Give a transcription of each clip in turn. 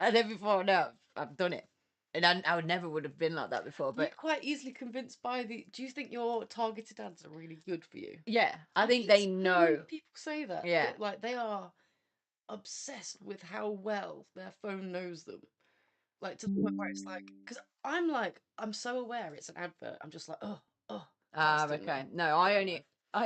And then before, no, I've done it. And I never would have been like that before. You're But quite easily convinced by the. Do you think your targeted ads are really good for you? yeah, I think hear they so many know. people say that. Yeah. That like they are obsessed with how well their phone knows them. Like to the point where it's like, because I'm so aware it's an advert. I'm just like, oh, constantly. Okay. No, I only have to I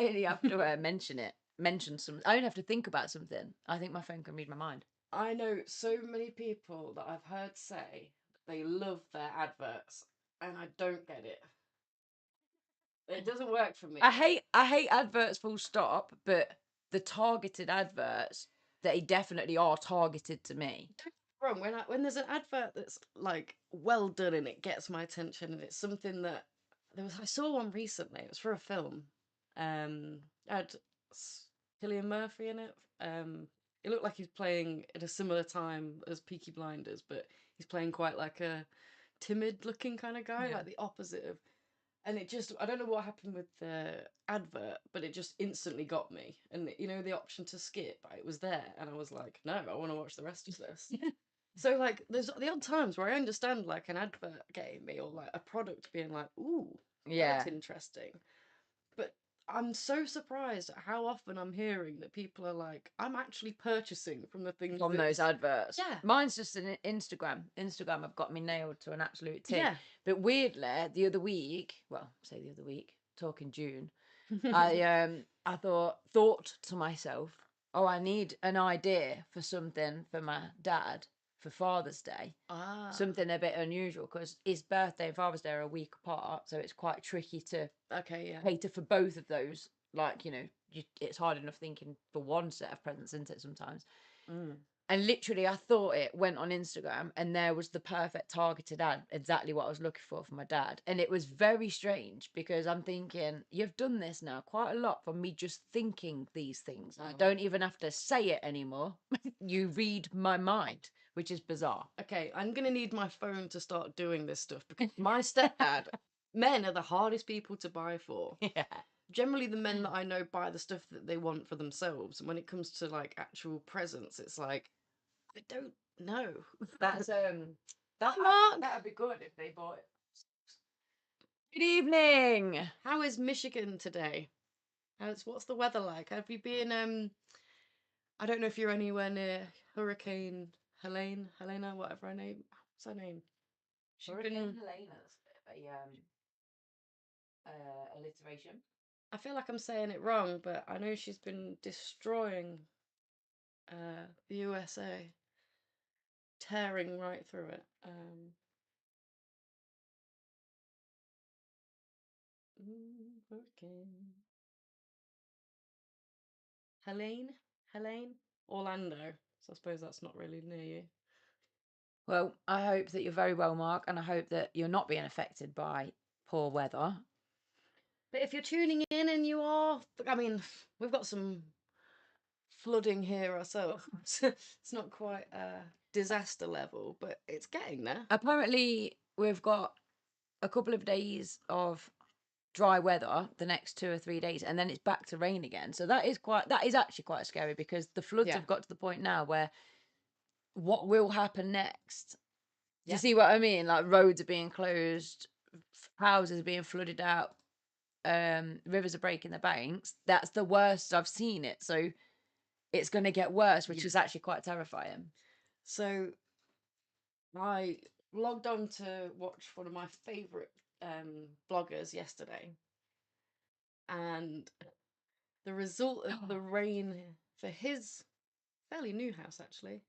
only have to think about something. I think my phone can read my mind. I know so many people that I've heard say they love their adverts, and I don't get it. It doesn't work for me. I hate adverts full stop, but the targeted adverts, they definitely are targeted to me. Don't get me wrong, when there's an advert that's like well done and it gets my attention and it's something that I saw one recently. It was for a film. It had Cillian Murphy in it. It looked like he's playing at a similar time as Peaky Blinders, but he's playing quite like a timid looking kind of guy, Yeah. like the opposite of. And it just, I don't know what happened with the advert, but it just instantly got me. And you know, the option to skip, it was there. And I was like, no, I want to watch the rest of this. So, like, there's the odd times where I understand, like, an advert getting me or, like, a product being like, ooh, Yeah. that's interesting. But I'm so surprised at how often I'm hearing that people are like, I'm actually purchasing from the things From that those adverts. Yeah. Mine's just an Instagram. Instagram have got me nailed to an absolute T. Yeah. But weirdly, the other week, talking June, I thought to myself, oh, I need an idea for something for my dad for Father's Day. Ah. Something a bit unusual because his birthday and Father's Day are a week apart, so it's quite tricky to Okay, yeah. cater for both of those. Like, it's hard enough thinking for one set of presents, isn't it, sometimes? Mm. And literally, I thought it went on Instagram, and there was the perfect targeted ad, exactly what I was looking for my dad. And it was very strange because I'm thinking, you've done this now quite a lot for me just thinking these things. I don't even have to say it anymore. You read my mind, which is bizarre. Okay, I'm gonna need my phone to start doing this stuff because my stepdad, men are the hardest people to buy for. Yeah. Generally, the men that I know buy the stuff that they want for themselves. And when it comes to like actual presents, it's like, I don't know. That's Mark, that'd be good if they bought it. Good evening. how is Michigan today? What's the weather like? Have you been I don't know if you're anywhere near Hurricane Helena, whatever her name. What's her name? Hurricane Helena's alliteration. I feel like I'm saying it wrong, but I know she's been destroying the USA, tearing right through it. Hurricane Helene, Orlando. So I suppose that's not really near you. Well, I hope that you're very well, Mark, and I hope that you're not being affected by poor weather. But if you're tuning in and you are, I mean, we've got some flooding here ourselves. It's not quite disaster level, but it's getting there. Apparently, we've got a couple of days of dry weather the next 2 or 3 days, and then it's back to rain again. So that is actually quite scary because the floods Yeah. have got to the point now where what will happen next? Do Yeah. you see what I mean? Like roads are being closed, houses are being flooded out, rivers are breaking the banks. That's the worst I've seen it. So it's going to get worse, which is actually quite terrifying. So I logged on to watch one of my favourite bloggers yesterday, and the result of the rain for his fairly new house actually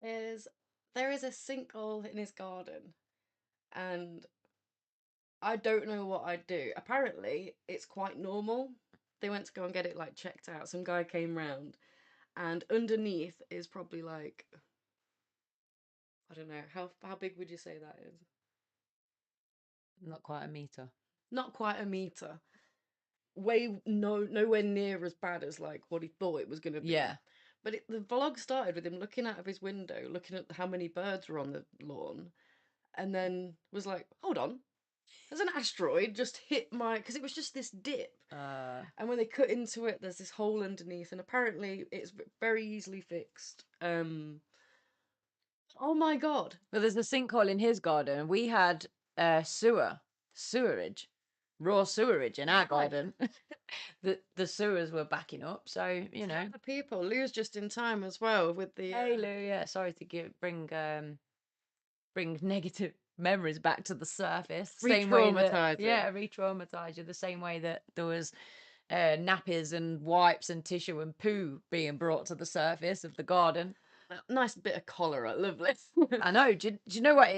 is there is a sinkhole in his garden, and I don't know what I'd do. Apparently, it's quite normal. They went to go and get it like checked out. Some guy came round, and underneath is probably like, I don't know, how big would you say that is? Not quite a meter. Not quite a meter. Nowhere near as bad as like what he thought it was going to be. Yeah. But the vlog started with him looking out of his window, looking at how many birds were on the lawn, and then was like, "Hold on, there's an asteroid just hit my," because it was just this dip. And when they cut into it, there's this hole underneath, and apparently it's very easily fixed. Oh my God. But there's a sinkhole in his garden. We had sewerage, raw sewerage in our Right. garden. The sewers were backing up, so you know. The people lose just in time as well with the Hey Lou, yeah, sorry to bring negative memories back to the surface. Same way that re-traumatizing. re-traumatize you. The same way that there was nappies and wipes and tissue and poo being brought to the surface of the garden. Nice bit of cholera, lovely. I know. Do you know what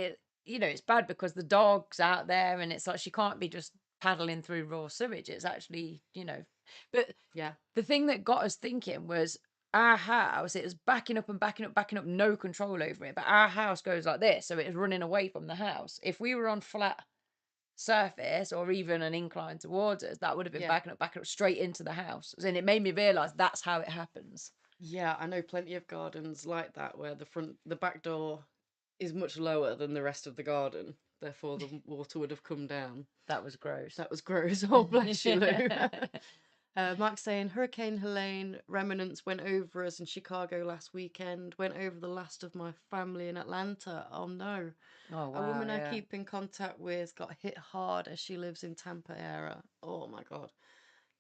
it's bad because the dog's out there and it's like she can't be just paddling through raw sewage. It's actually, but Yeah. the thing that got us thinking was our house, it was backing up and backing up, backing up, no control over it. But our house goes like this, so it was running away from the house. If we were on flat surface or even an incline towards us, that would have been Yeah. backing up straight into the house. And it made me realise that's how it happens. Yeah, I know plenty of gardens like that where the back door is much lower than the rest of the garden. Therefore, the water would have come down. That was gross. That was gross. Oh, bless you, Lou. Mark's saying Hurricane Helene remnants went over us in Chicago last weekend. Went over the last of my family in Atlanta. Oh no. Oh A wow, woman I yeah. keep in contact with got hit hard as she lives in Tampa area. Oh my God.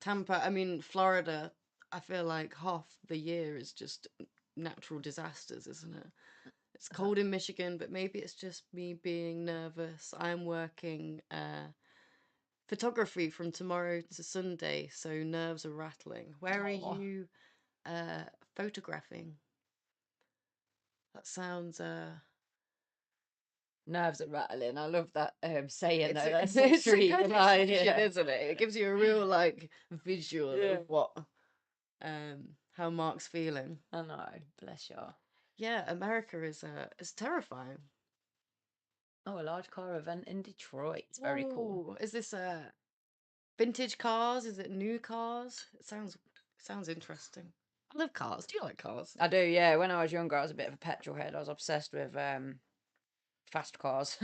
Tampa, I mean, Florida, I feel like half the year is just natural disasters, isn't it? It's cold in Michigan, but maybe it's just me being nervous. I'm working photography from tomorrow to Sunday, so nerves are rattling. Where are you photographing? That sounds Nerves are rattling. I love that saying though. it's That's a treat, good like, description, yeah. isn't it? It gives you a real like visual Yeah. of what how Mark's feeling. I know, bless you. Yeah, America is terrifying. Oh, a large car event in Detroit. It's very cool. Ooh, is this vintage cars? Is it new cars? It sounds interesting. I love cars. Do you like cars? I do, yeah. When I was younger, I was a bit of a petrol head. I was obsessed with fast cars.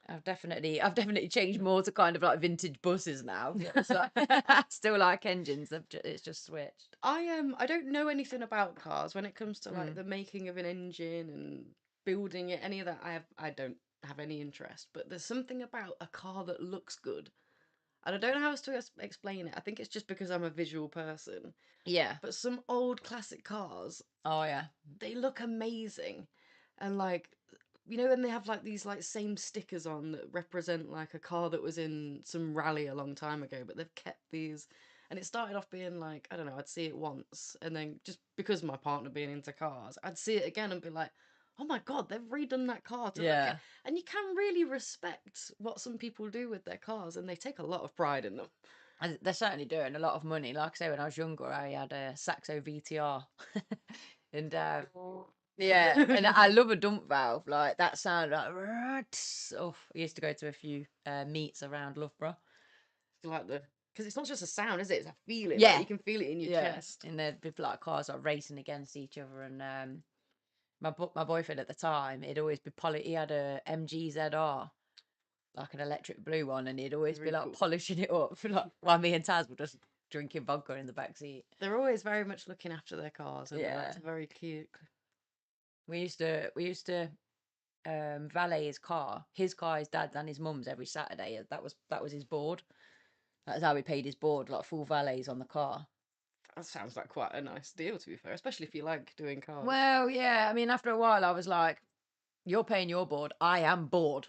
I've definitely changed more to kind of like vintage buses now. So I still like engines. It's just switched. I don't know anything about cars when it comes to like Mm. the making of an engine and building it. Any of that I don't have any interest. But there's something about a car that looks good. And I don't know how else to explain it. I think it's just because I'm a visual person. Yeah. But some old classic cars, Oh yeah. they look amazing. And like when they have like these like same stickers on that represent like a car that was in some rally a long time ago, but they've kept these. And it started off being like, I don't know, I'd see it once, and then just because of my partner being into cars, I'd see it again and be like, oh my God, they've redone that car to look Yeah. and you can really respect what some people do with their cars, and they take a lot of pride in them. They're certainly doing a lot of money. Like I say, when I was younger, I had a Saxo VTR, and yeah, and I love a dump valve. Like that sound, like oh, I used to go to a few meets around Loughborough. Like because it's not just a sound, is it? It's a feeling. Yeah, Like you can feel it in your chest. and there'd be like cars like racing against each other. And my boyfriend at the time, he'd always be He had a MG ZR, like an electric blue one, and he'd always be Very like cool. polishing it up. Like while me and Taz were just drinking vodka in the back seat. They're always very much looking after their cars, and Yeah. that's very cute. We used to valet his car, his dad's and his mum's every Saturday. That was his board. That's how he paid his board, like full valets on the car. That sounds like quite a nice deal, to be fair, especially if you like doing cars. Well, yeah. I mean, after a while, I was like, "You're paying your board. I am bored.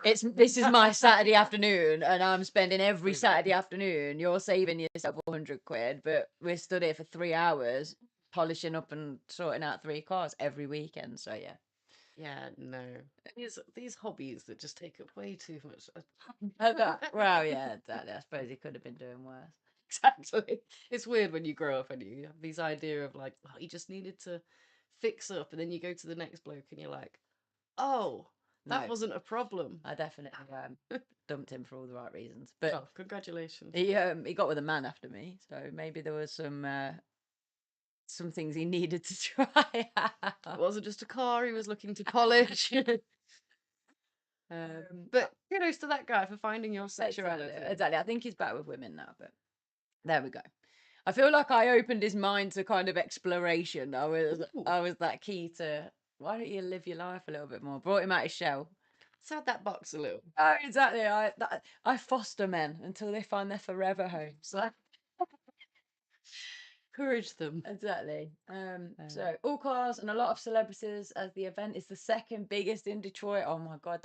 This is my Saturday afternoon, and I'm spending every Saturday afternoon. You're saving yourself 100 quid, but we're stood here for 3 hours polishing up and sorting out 3 cars every weekend. So yeah." Yeah, no. These hobbies that just take up way too much. Well, yeah, exactly. I suppose he could have been doing worse. Exactly. It's weird when you grow up and you have these idea of like, oh, you just needed to fix up, and then you go to the next bloke and you're like, oh, that No, wasn't a problem. I definitely dumped him for all the right reasons. But Oh, congratulations. he got with a man after me, so maybe there was some things he needed to try out. It wasn't just a car he was looking to polish. But kudos to that guy for finding your sexuality. Exactly. I think he's better with women now, but there we go. I feel like I opened his mind to kind of exploration. I was that key to Why don't you live your life a little bit more? Brought him out his shell. Inside that box a little. Oh, exactly. I foster men until they find their forever home. So Encourage them. exactly. So all cars and a lot of celebrities, as the event is the second biggest in Detroit. Oh my god,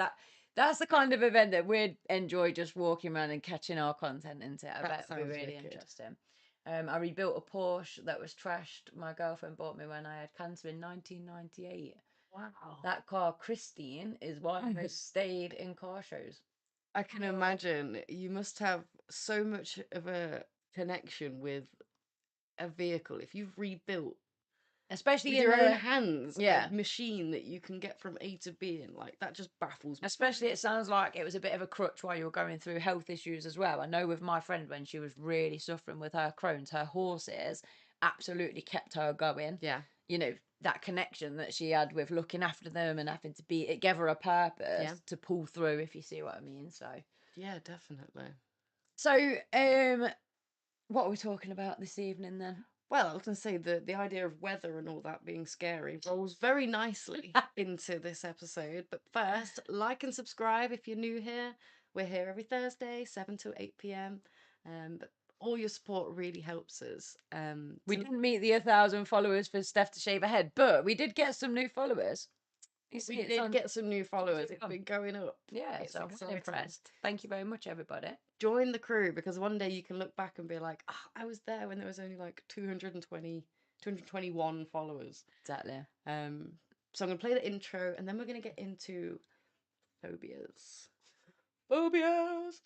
that's the kind of event that we'd enjoy just walking around and catching our content into. I bet it'd be really interesting. I rebuilt a Porsche that was trashed. My girlfriend bought me when I had cancer in 1998. Wow. That car, Christine, is why I stayed in car shows. I can imagine you must have so much of a connection with a vehicle if you've rebuilt, especially with in your own the hands, yeah, a machine that you can get from A to B, and like that just baffles me. especially it sounds like it was a bit of a crutch while you were going through health issues as well. I know with my friend when she was really suffering with her Crohn's, her horses absolutely kept her going. Yeah. You know, that connection that she had with looking after them and having to be, it gave her a purpose to pull through, if you see what I mean. So yeah, definitely. So what are we talking about this evening then? Well, I was going to say the idea of weather and all that being scary rolls very nicely into this episode. But first, like and subscribe if you're new here. We're here every Thursday, 7 to 8 p.m. But all your support really helps us. We didn't meet the 1,000 followers for Steph to shave her head, but we did get some new followers. We did get some new followers. It's been going up. Yeah, It's so I'm impressed. Thank you very much, everybody. Join the crew, because one day you can look back and be like, oh, I was there when there was only like 221 followers. Exactly. So I'm going to play the intro and then we're going to get into phobias. Phobias!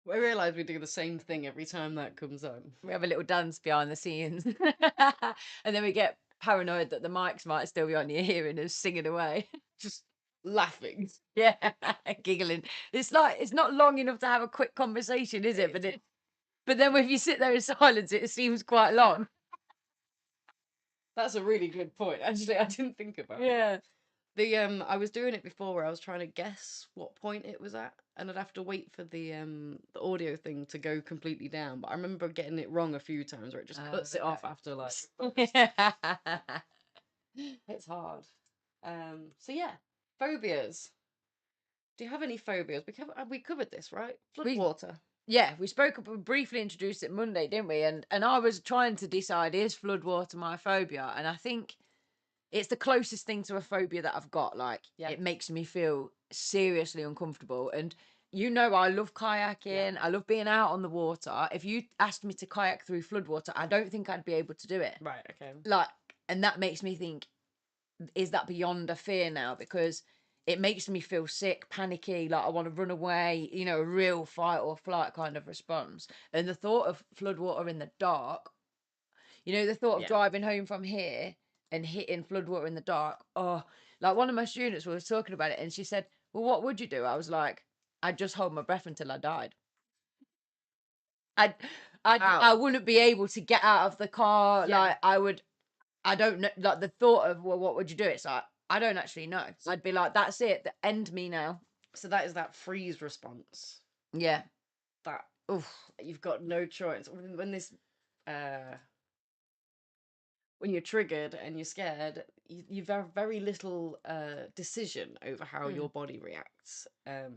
I realise we do the same thing every time that comes on. We have a little dance behind the scenes. And then we get paranoid that the mics might still be on your hearing us singing away. Just laughing. Yeah, giggling. It's like, it's not long enough to have a quick conversation, is it? But then if you sit there in silence, it seems quite long. That's a really good point. Actually, I didn't think about it. Yeah. I was doing it before where I was trying to guess what point it was at, and I'd have to wait for the audio thing to go completely down. But I remember getting it wrong a few times where it just cuts it off after like it's hard. So yeah, phobias. Do you have any phobias? We covered this, right? Floodwater. Yeah, we briefly introduced it Monday, didn't we? And I was trying to decide, is floodwater my phobia? And I think it's the closest thing to a phobia that I've got. Like, it makes me feel seriously uncomfortable. And you know, I love kayaking. I love being out on the water. If you asked me to kayak through floodwater, I don't think I'd be able to do it. Right, okay. Like, and that makes me think, is that beyond a fear now? Because it makes me feel sick, panicky, like I want to run away, you know, a real fight or flight kind of response. And the thought of floodwater in the dark, you know, the thought of driving home from here and hitting floodwater in the dark. Oh, like one of my students was talking about it and she said, well, what would you do? I was like, I'd just hold my breath until I died. I wouldn't be able to get out of the car. Like I don't know, like the thought of, well, what would you do? It's like, I don't actually know. I'd be like, that's it, end me now. So that is that freeze response. Yeah. That, you've got no choice. When this, when you're triggered and you're scared, you've have very little decision over how your body reacts,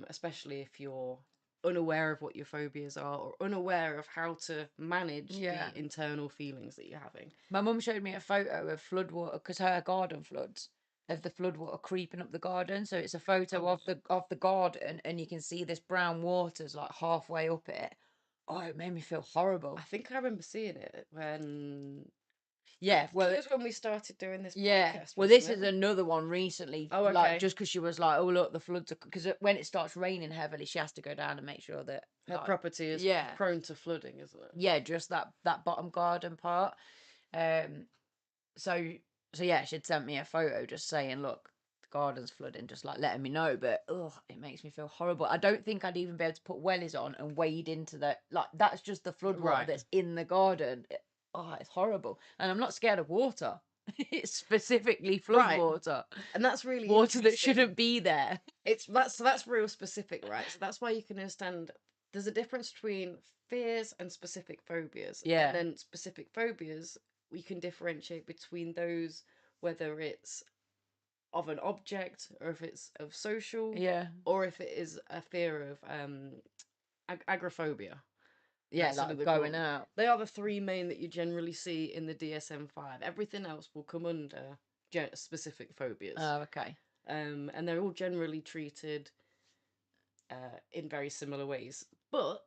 especially if you're unaware of what your phobias are or unaware of how to manage the internal feelings that you're having. My mum showed me a photo of floodwater because her garden floods, of the floodwater creeping up the garden. So it's a photo of the garden, and you can see this brown water's like halfway up it. Oh, it made me feel horrible. I think I remember seeing it when. Yeah, well, it was when we started doing this. Yeah, well, this is another one recently. Oh, okay. Like just because she was like, "Oh, look, the floods are," because when it starts raining heavily, she has to go down and make sure that her property is prone to flooding, isn't it? Yeah, just that bottom garden part. So yeah, she'd sent me a photo just saying, "Look, garden's flooding, just like letting me know. But it makes me feel horrible. I don't think I'd even be able to put wellies on and wade into the, like, that's just the flood water Right. that's in the garden. It's horrible. And I'm not scared of water. It's specifically flood Right. water. And that's really Water that interesting. shouldn't be there. That's real specific, right? So that's why you can understand there's a difference between fears and specific phobias. Yeah. And then specific phobias, we can differentiate between those, whether it's of an object or if it's of social, Yeah. or if it is a fear of agoraphobia. Yeah, That's like another going called. out. They are the three main that you generally see in the DSM-5. Everything else will come under specific phobias. Oh, okay. And they're all generally treated in very similar ways. But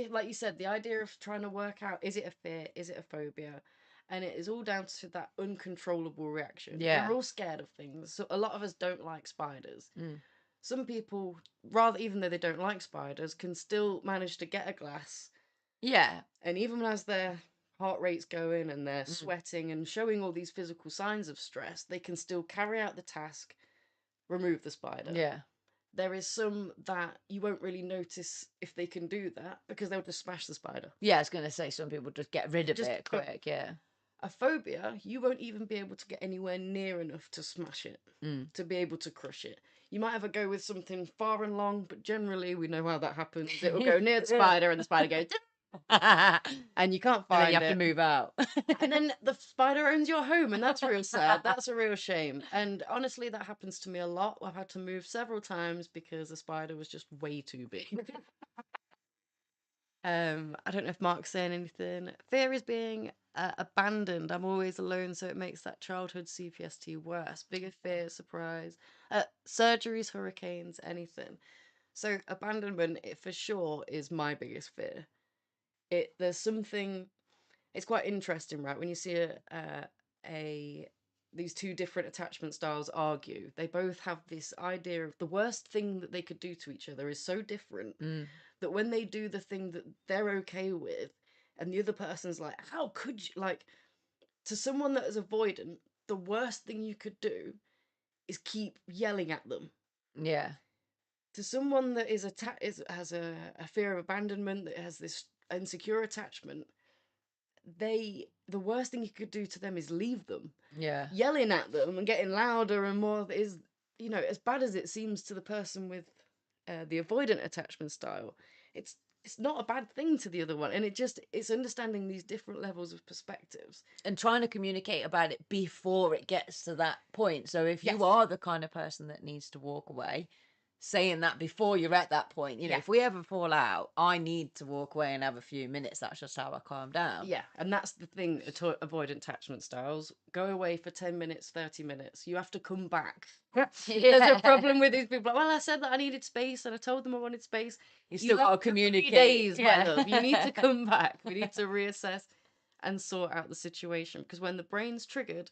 like you said, the idea of trying to work out, is it a fear, is it a phobia, and it is all down to that uncontrollable reaction. Yeah. We're all scared of things. So a lot of us don't like spiders. Mm. Some people, rather, even though they don't like spiders, can still manage to get a glass. Yeah. And even as their heart rate's going and they're sweating and showing all these physical signs of stress, they can still carry out the task, remove the spider. Yeah. There is some that you won't really notice if they can do that because they'll just smash the spider. Yeah, I was going to say some people just get rid of Just it quick, yeah. A phobia, you won't even be able to get anywhere near enough to smash it, to be able to crush it. You might have a go with something far and long, but generally we know how that happens. It will go near the spider and the spider goes, and you can't find it. And then you have to move out. And then the spider owns your home, and that's real sad. That's a real shame. And honestly, that happens to me a lot. I've had to move several times because the spider was just way too big. I don't know if Mark's saying anything. Fear is being abandoned. I'm always alone, so it makes that childhood CPST worse. Bigger fear, surprise, surgeries, hurricanes, anything. So abandonment, it for sure is my biggest fear. There's something. It's quite interesting, right? When you see these two different attachment styles argue, they both have this idea of the worst thing that they could do to each other is so different that when they do the thing that they're okay with, and the other person's like, how could you, like, to someone that is avoidant, the worst thing you could do is keep yelling at them. Yeah. To someone that has a fear of abandonment, that has this insecure attachment, the worst thing you could do to them is leave them. Yeah. Yelling at them and getting louder and more is, as bad as it seems to the person with the avoidant attachment style, it's not a bad thing to the other one. And it's understanding these different levels of perspectives and trying to communicate about it before it gets to that point. So if you are the kind of person that needs to walk away, saying that before you're at that point, if we ever fall out, I need to walk away and have a few minutes. That's just how I calm down. Yeah, and that's the thing, avoidant attachment styles. Go away for 10 minutes, 30 minutes. You have to come back. There's a problem with these people. Well, I said that I needed space and I told them I wanted space. You still got to communicate. 3 days, my love. You need to come back. We need to reassess and sort out the situation. Because when the brain's triggered,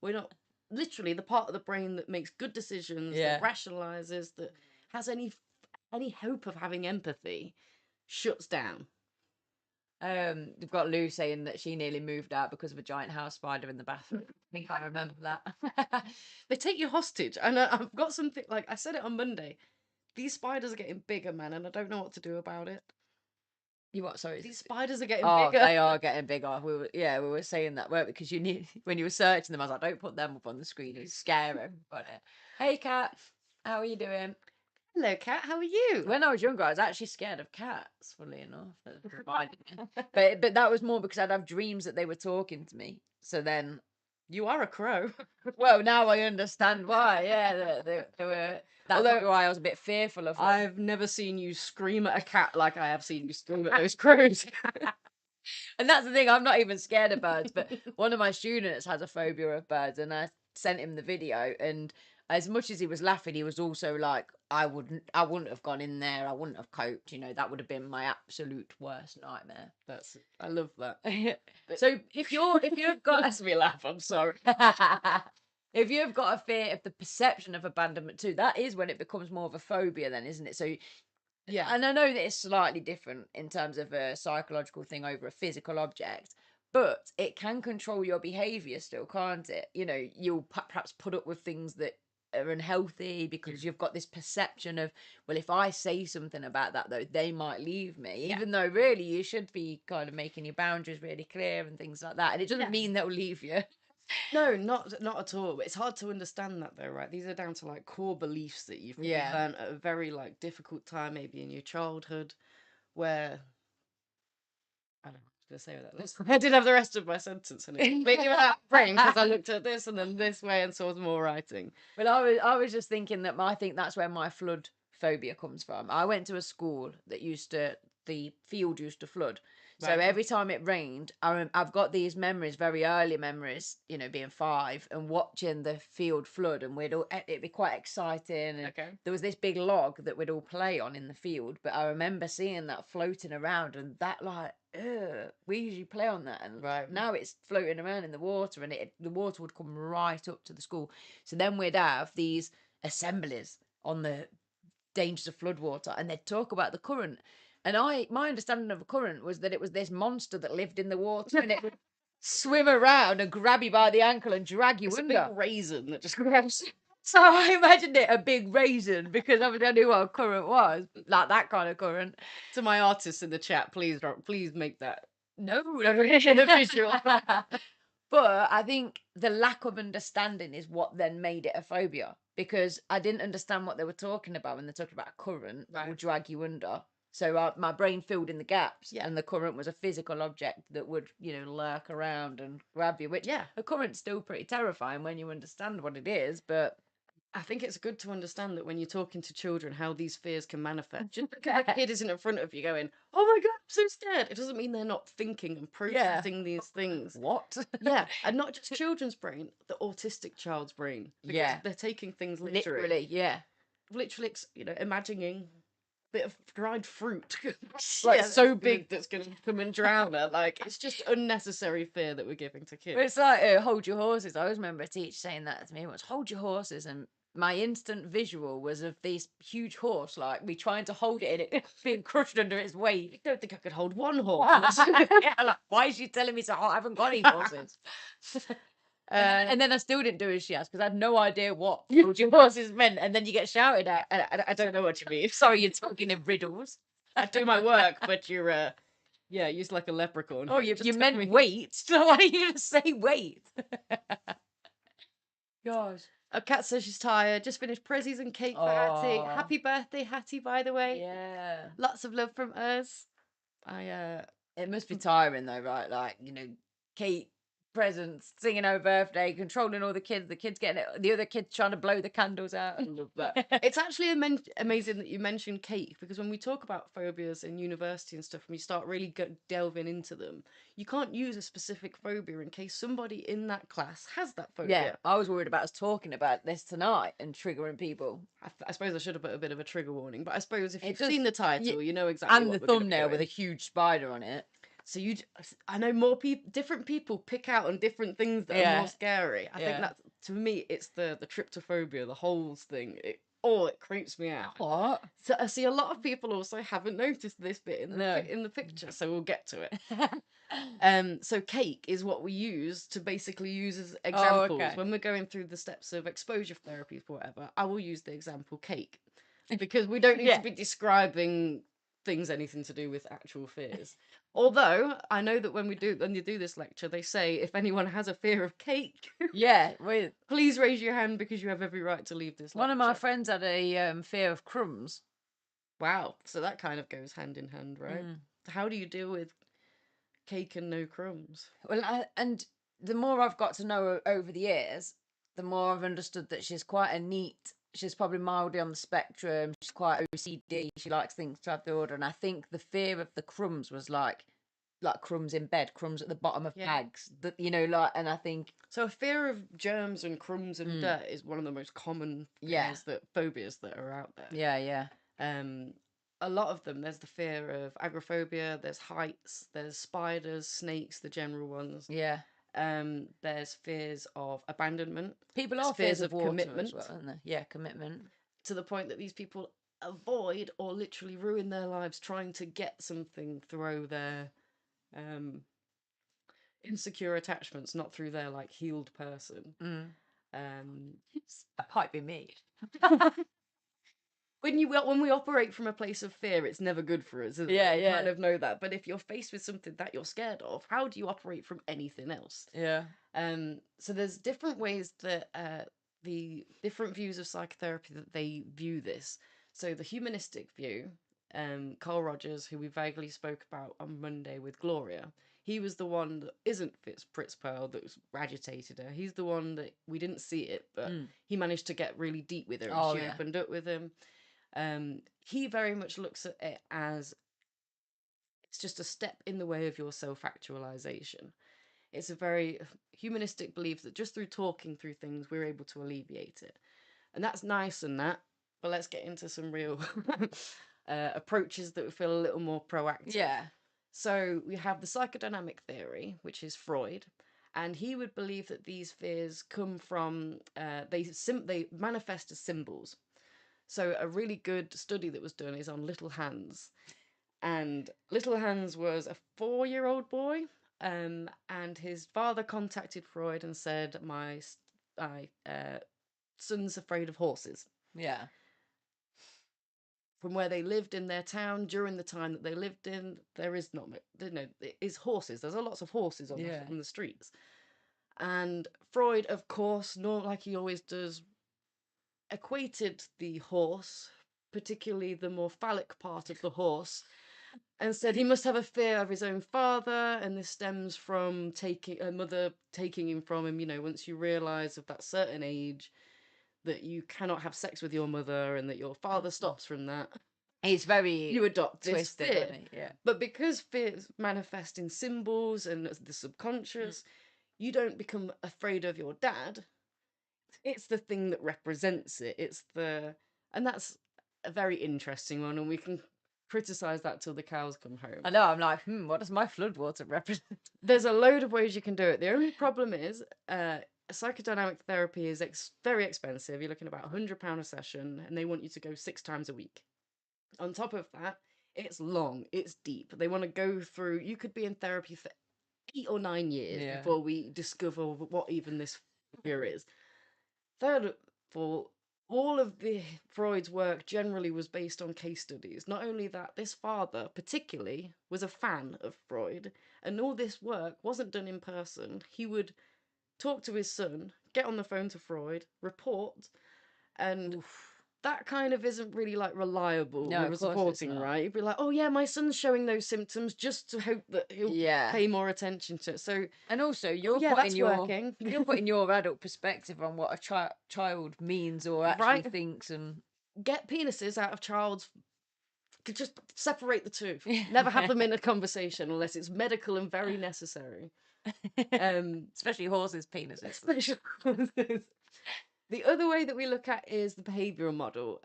we're not literally the part of the brain that makes good decisions, that rationalizes, that has any hope of having empathy, shuts down. We've got Lou saying that she nearly moved out because of a giant house spider in the bathroom. I think I remember that. They take you hostage. And I've got something, like I said it on Monday. These spiders are getting bigger, man, and I don't know what to do about it. You what? Sorry. These spiders are getting bigger. They are getting bigger. We were saying that, weren't we? Because when you were searching them, I was like, don't put them up on the screen. You scare everybody. Hey, Kat. How are you doing? Hello, Kat. How are you? When I was younger, I was actually scared of cats, funnily enough. But that was more because I'd have dreams that they were talking to me. So then... You are a crow. Well, now I understand why. Yeah, they were... That's why I was a bit fearful of them. I've never seen you scream at a cat like I have seen you scream at those crows. And that's the thing, I'm not even scared of birds, but one of my students has a phobia of birds, and I sent him the video, and as much as he was laughing, he was also like, I wouldn't have gone in there, I wouldn't have coped, that would have been my absolute worst nightmare. I love that. So if you've got... Makes me laugh, I'm sorry. If you've got a fear of the perception of abandonment too, that is when it becomes more of a phobia then, isn't it? So yeah, and I know that it's slightly different in terms of a psychological thing over a physical object, but it can control your behavior still, can't it? You know, you'll perhaps put up with things that are unhealthy because you've got this perception of, well, if I say something about that though, they might leave me, even though really you should be kind of making your boundaries really clear and things like that. And it doesn't mean they'll leave you. No, not at all. It's hard to understand that though, right? These are down to like core beliefs that you've probably learned at a very like difficult time, maybe in your childhood, where I don't know what I was gonna say with that. I did have the rest of my sentence and it completely went out of brain because I looked at this and then this way and saw more writing. Well, I was just thinking that I think that's where my flood phobia comes from. I went to a school that the field used to flood. So Right. every time it rained, I've got these memories, very early memories, you know, being 5 and watching the field flood, and it'd be quite exciting. And Okay. there was this big log that we'd all play on in the field, but I remember seeing that floating around, and that like, ugh, we usually play on that, and Right. now it's floating around in the water, and the water would come right up to the school. So then we'd have these assemblies on the dangers of floodwater, and they'd talk about the current. And my understanding of a current was that it was this monster that lived in the water, and it would swim around and grab you by the ankle and drag you It's a under. big raisin that just grabs. So I imagined it a big raisin because obviously I knew what a current was, like that kind of current. To my artists in the chat, please make that No, the visual. But I think the lack of understanding is what then made it a phobia, because I didn't understand what they were talking about when they talked about a current that would drag you under. So my brain filled in the gaps, and the current was a physical object that would, you know, lurk around and grab you, which a current's still pretty terrifying when you understand what it is, but I think it's good to understand that when you're talking to children, how these fears can manifest. Just because a kid isn't in front of you going, "Oh my god, I'm so scared," it doesn't mean they're not thinking and processing these things. What? And not just children's brain, the autistic child's brain, because Yeah. they're taking things literally. Literally, you know, imagining a bit of dried fruit, like so big that's gonna come and drown her. Like it's just unnecessary fear that we're giving to kids. But it's like hold your horses. I always remember a teacher saying that to me once. Hold your horses, and my instant visual was of this huge horse, like me trying to hold it, and it being crushed under its weight. I don't think I could hold one horse. Yeah, like, why is she telling me so? I haven't got any horses. And then I still didn't do as she asked because I had no idea what hold your horses meant. And then you get shouted at. I don't know what you mean. Sorry, you're talking in riddles. I do my work, but you're used like a leprechaun. Oh, you meant wait. So why are you gonna say wait? Gosh. Kat says she's tired. Just finished prezzies and cake for Hattie. Happy birthday, Hattie, by the way. Yeah. Lots of love from us. It must be tiring though, right? Like, you know, cake, presents, singing her birthday, controlling all the kids getting it, the other kids trying to blow the candles out. I love that. It's actually amazing that you mentioned cake, because when we talk about phobias in university and stuff, and we start really delving into them, you can't use a specific phobia in case somebody in that class has that phobia. Yeah, I was worried about us talking about this tonight and triggering people. I suppose I should have put a bit of a trigger warning, but I suppose if you've seen the title, you know exactly. And the thumbnail with a huge spider on it. So I know more different people pick out on different things that are more scary. I think that, to me, it's the tryptophobia, the holes thing. It creeps me out. What? So I see a lot of people also haven't noticed this bit in the picture, so we'll get to it. So cake is what we use as examples when we're going through the steps of exposure therapies or whatever. I will use the example cake because we don't need to be describing things anything to do with actual fears. Although I know that when you do this lecture, they say if anyone has a fear of cake, please raise your hand because you have every right to leave this lecture. One of my friends had a fear of crumbs. Wow, so that kind of goes hand in hand, right? How do you deal with cake and no crumbs? Well, and the more I've got to know her over the years, the more I've understood that she's quite a neat. She's probably mildly on the spectrum. She's quite OCD. She likes things to have the order. And I think the fear of the crumbs was like crumbs in bed, crumbs at the bottom of bags. That, you know, like, and I think so. A fear of germs and crumbs and dirt is one of the most common phobias that are out there. Yeah. A lot of them. There's the fear of agoraphobia. There's heights. There's spiders, snakes, the general ones. Yeah. There's fears of abandonment. People are fears of commitment as well, aren't they? Yeah, commitment. To the point that these people avoid or literally ruin their lives trying to get something through their insecure attachments, not through their like healed person. Mm. Um, That might be me. when we operate from a place of fear, it's never good for us, is it? Yeah, We yeah. kind of know that. But if you're faced with something that you're scared of, how do you operate from anything else? Yeah. So there's different ways that the different views of psychotherapy that they view this. So the humanistic view, Carl Rogers, who we vaguely spoke about on Monday with Gloria, he was the one that isn't Fritz Pearl that was agitated her. He's the one that we didn't see it, but he managed to get really deep with her, and she opened up with him. He very much looks at it as it's just a step in the way of your self-actualization. It's a very humanistic belief that just through talking through things, we're able to alleviate it. And that's nice and that, but let's get into some real approaches that feel a little more proactive. Yeah. So we have the psychodynamic theory, which is Freud, and he would believe that these fears come from, they manifest as symbols. So a really good study that was done is on Little Hans. And Little Hans was a 4-year-old boy, and his father contacted Freud and said, "My son's afraid of horses." Yeah. From where they lived in their town during the time that they lived in, there is not, it is horses. There's lots of horses on the streets. And Freud, of course, not like he always does, equated the horse, particularly the more phallic part of the horse, and said he must have a fear of his own father, and this stems from taking a mother taking him from him. Once you realize of that certain age that you cannot have sex with your mother, and that your father stops from that, He's very you adopt this twisted, fear. isn't he? Yeah. But because fears manifest in symbols and the subconscious, you don't become afraid of your dad. It's the thing that represents it. And that's a very interesting one, and we can criticize that till the cows come home. I know. I'm like, what does my floodwater represent? There's a load of ways you can do it. The only problem is, psychodynamic therapy is very expensive. You're looking about £100 a session, and they want you to go 6 times a week. On top of that, it's long, it's deep. They want to go through. You could be in therapy for 8 or 9 years before we discover what even this fear is. Third of all of the Freud's work generally was based on case studies. Not only that, this father particularly was a fan of Freud, and all this work wasn't done in person. He would talk to his son, get on the phone to Freud, report, and that kind of isn't really like reliable reporting, right? You'd be like, oh yeah, my son's showing those symptoms, just to hope that he'll pay more attention to it. So, and also you're putting your adult perspective on what a child means or actually thinks, and get penises out of child's. Just separate the two. Never have them in a conversation unless it's medical and very necessary. Especially horses' penises. Especially horses. The other way that we look at is the behavioural model.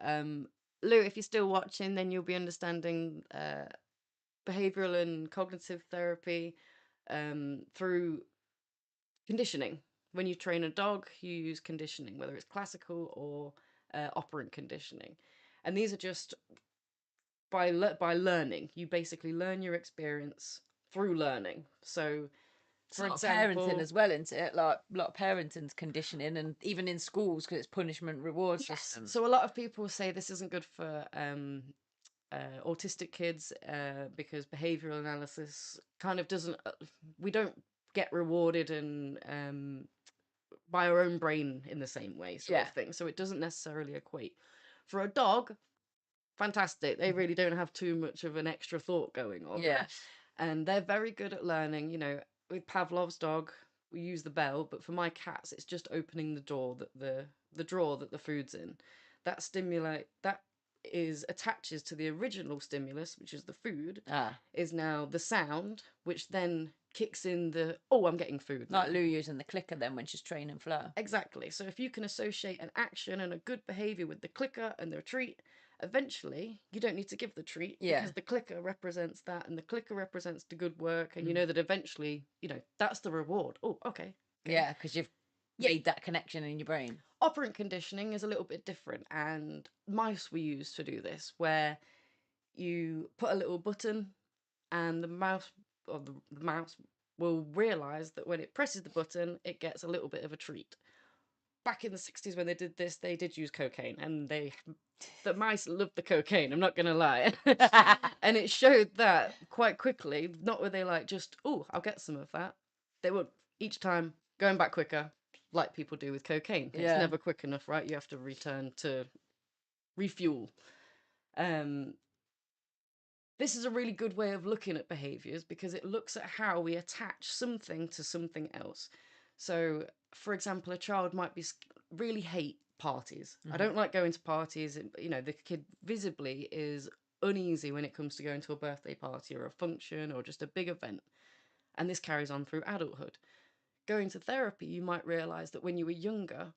Lou, if you're still watching, then you'll be understanding behavioural and cognitive therapy through conditioning. When you train a dog, you use conditioning, whether it's classical or operant conditioning. And these are just by learning. You basically learn your experience through learning. So, for example, parenting as well, isn't it? Like a lot of parenting's conditioning, and even in schools because it's punishment reward system. So a lot of people say this isn't good for autistic kids because behavioral analysis kind of doesn't. We don't get rewarded and by our own brain in the same way, sort of thing. So it doesn't necessarily equate. For a dog, fantastic. They really don't have too much of an extra thought going on. Yeah. And they're very good at learning. With Pavlov's dog, we use the bell, but for my cats, it's just opening the door that the drawer that the food's in. That attaches to the original stimulus, which is the food, is now the sound, which then kicks in I'm getting food now. Like Lou using the clicker then when she's training Fleur. Exactly. So if you can associate an action and a good behaviour with the clicker and the treat, eventually you don't need to give the treat because the clicker represents that, and the clicker represents the good work, and you know that eventually, that's the reward. Oh, okay. Yeah, because you've made that connection in your brain. Operant conditioning is a little bit different, and mice we use to do this, where you put a little button and the mouse will realize that when it presses the button, it gets a little bit of a treat. Back in the 60s when they did this, they did use cocaine, and the mice loved the cocaine, I'm not gonna lie. And it showed that quite quickly. Not were they like just, oh, I'll get some of that. They were each time going back quicker, like people do with cocaine. It's Yeah. never quick enough, right? You have to return to refuel. This is a really good way of looking at behaviors because it looks at how we attach something to something else. So, for example, a child might really hate parties. I don't like going to parties. You know, the kid visibly is uneasy when it comes to going to a birthday party or a function or just a big event. And this carries on through adulthood. Going to therapy, you might realize that when you were younger,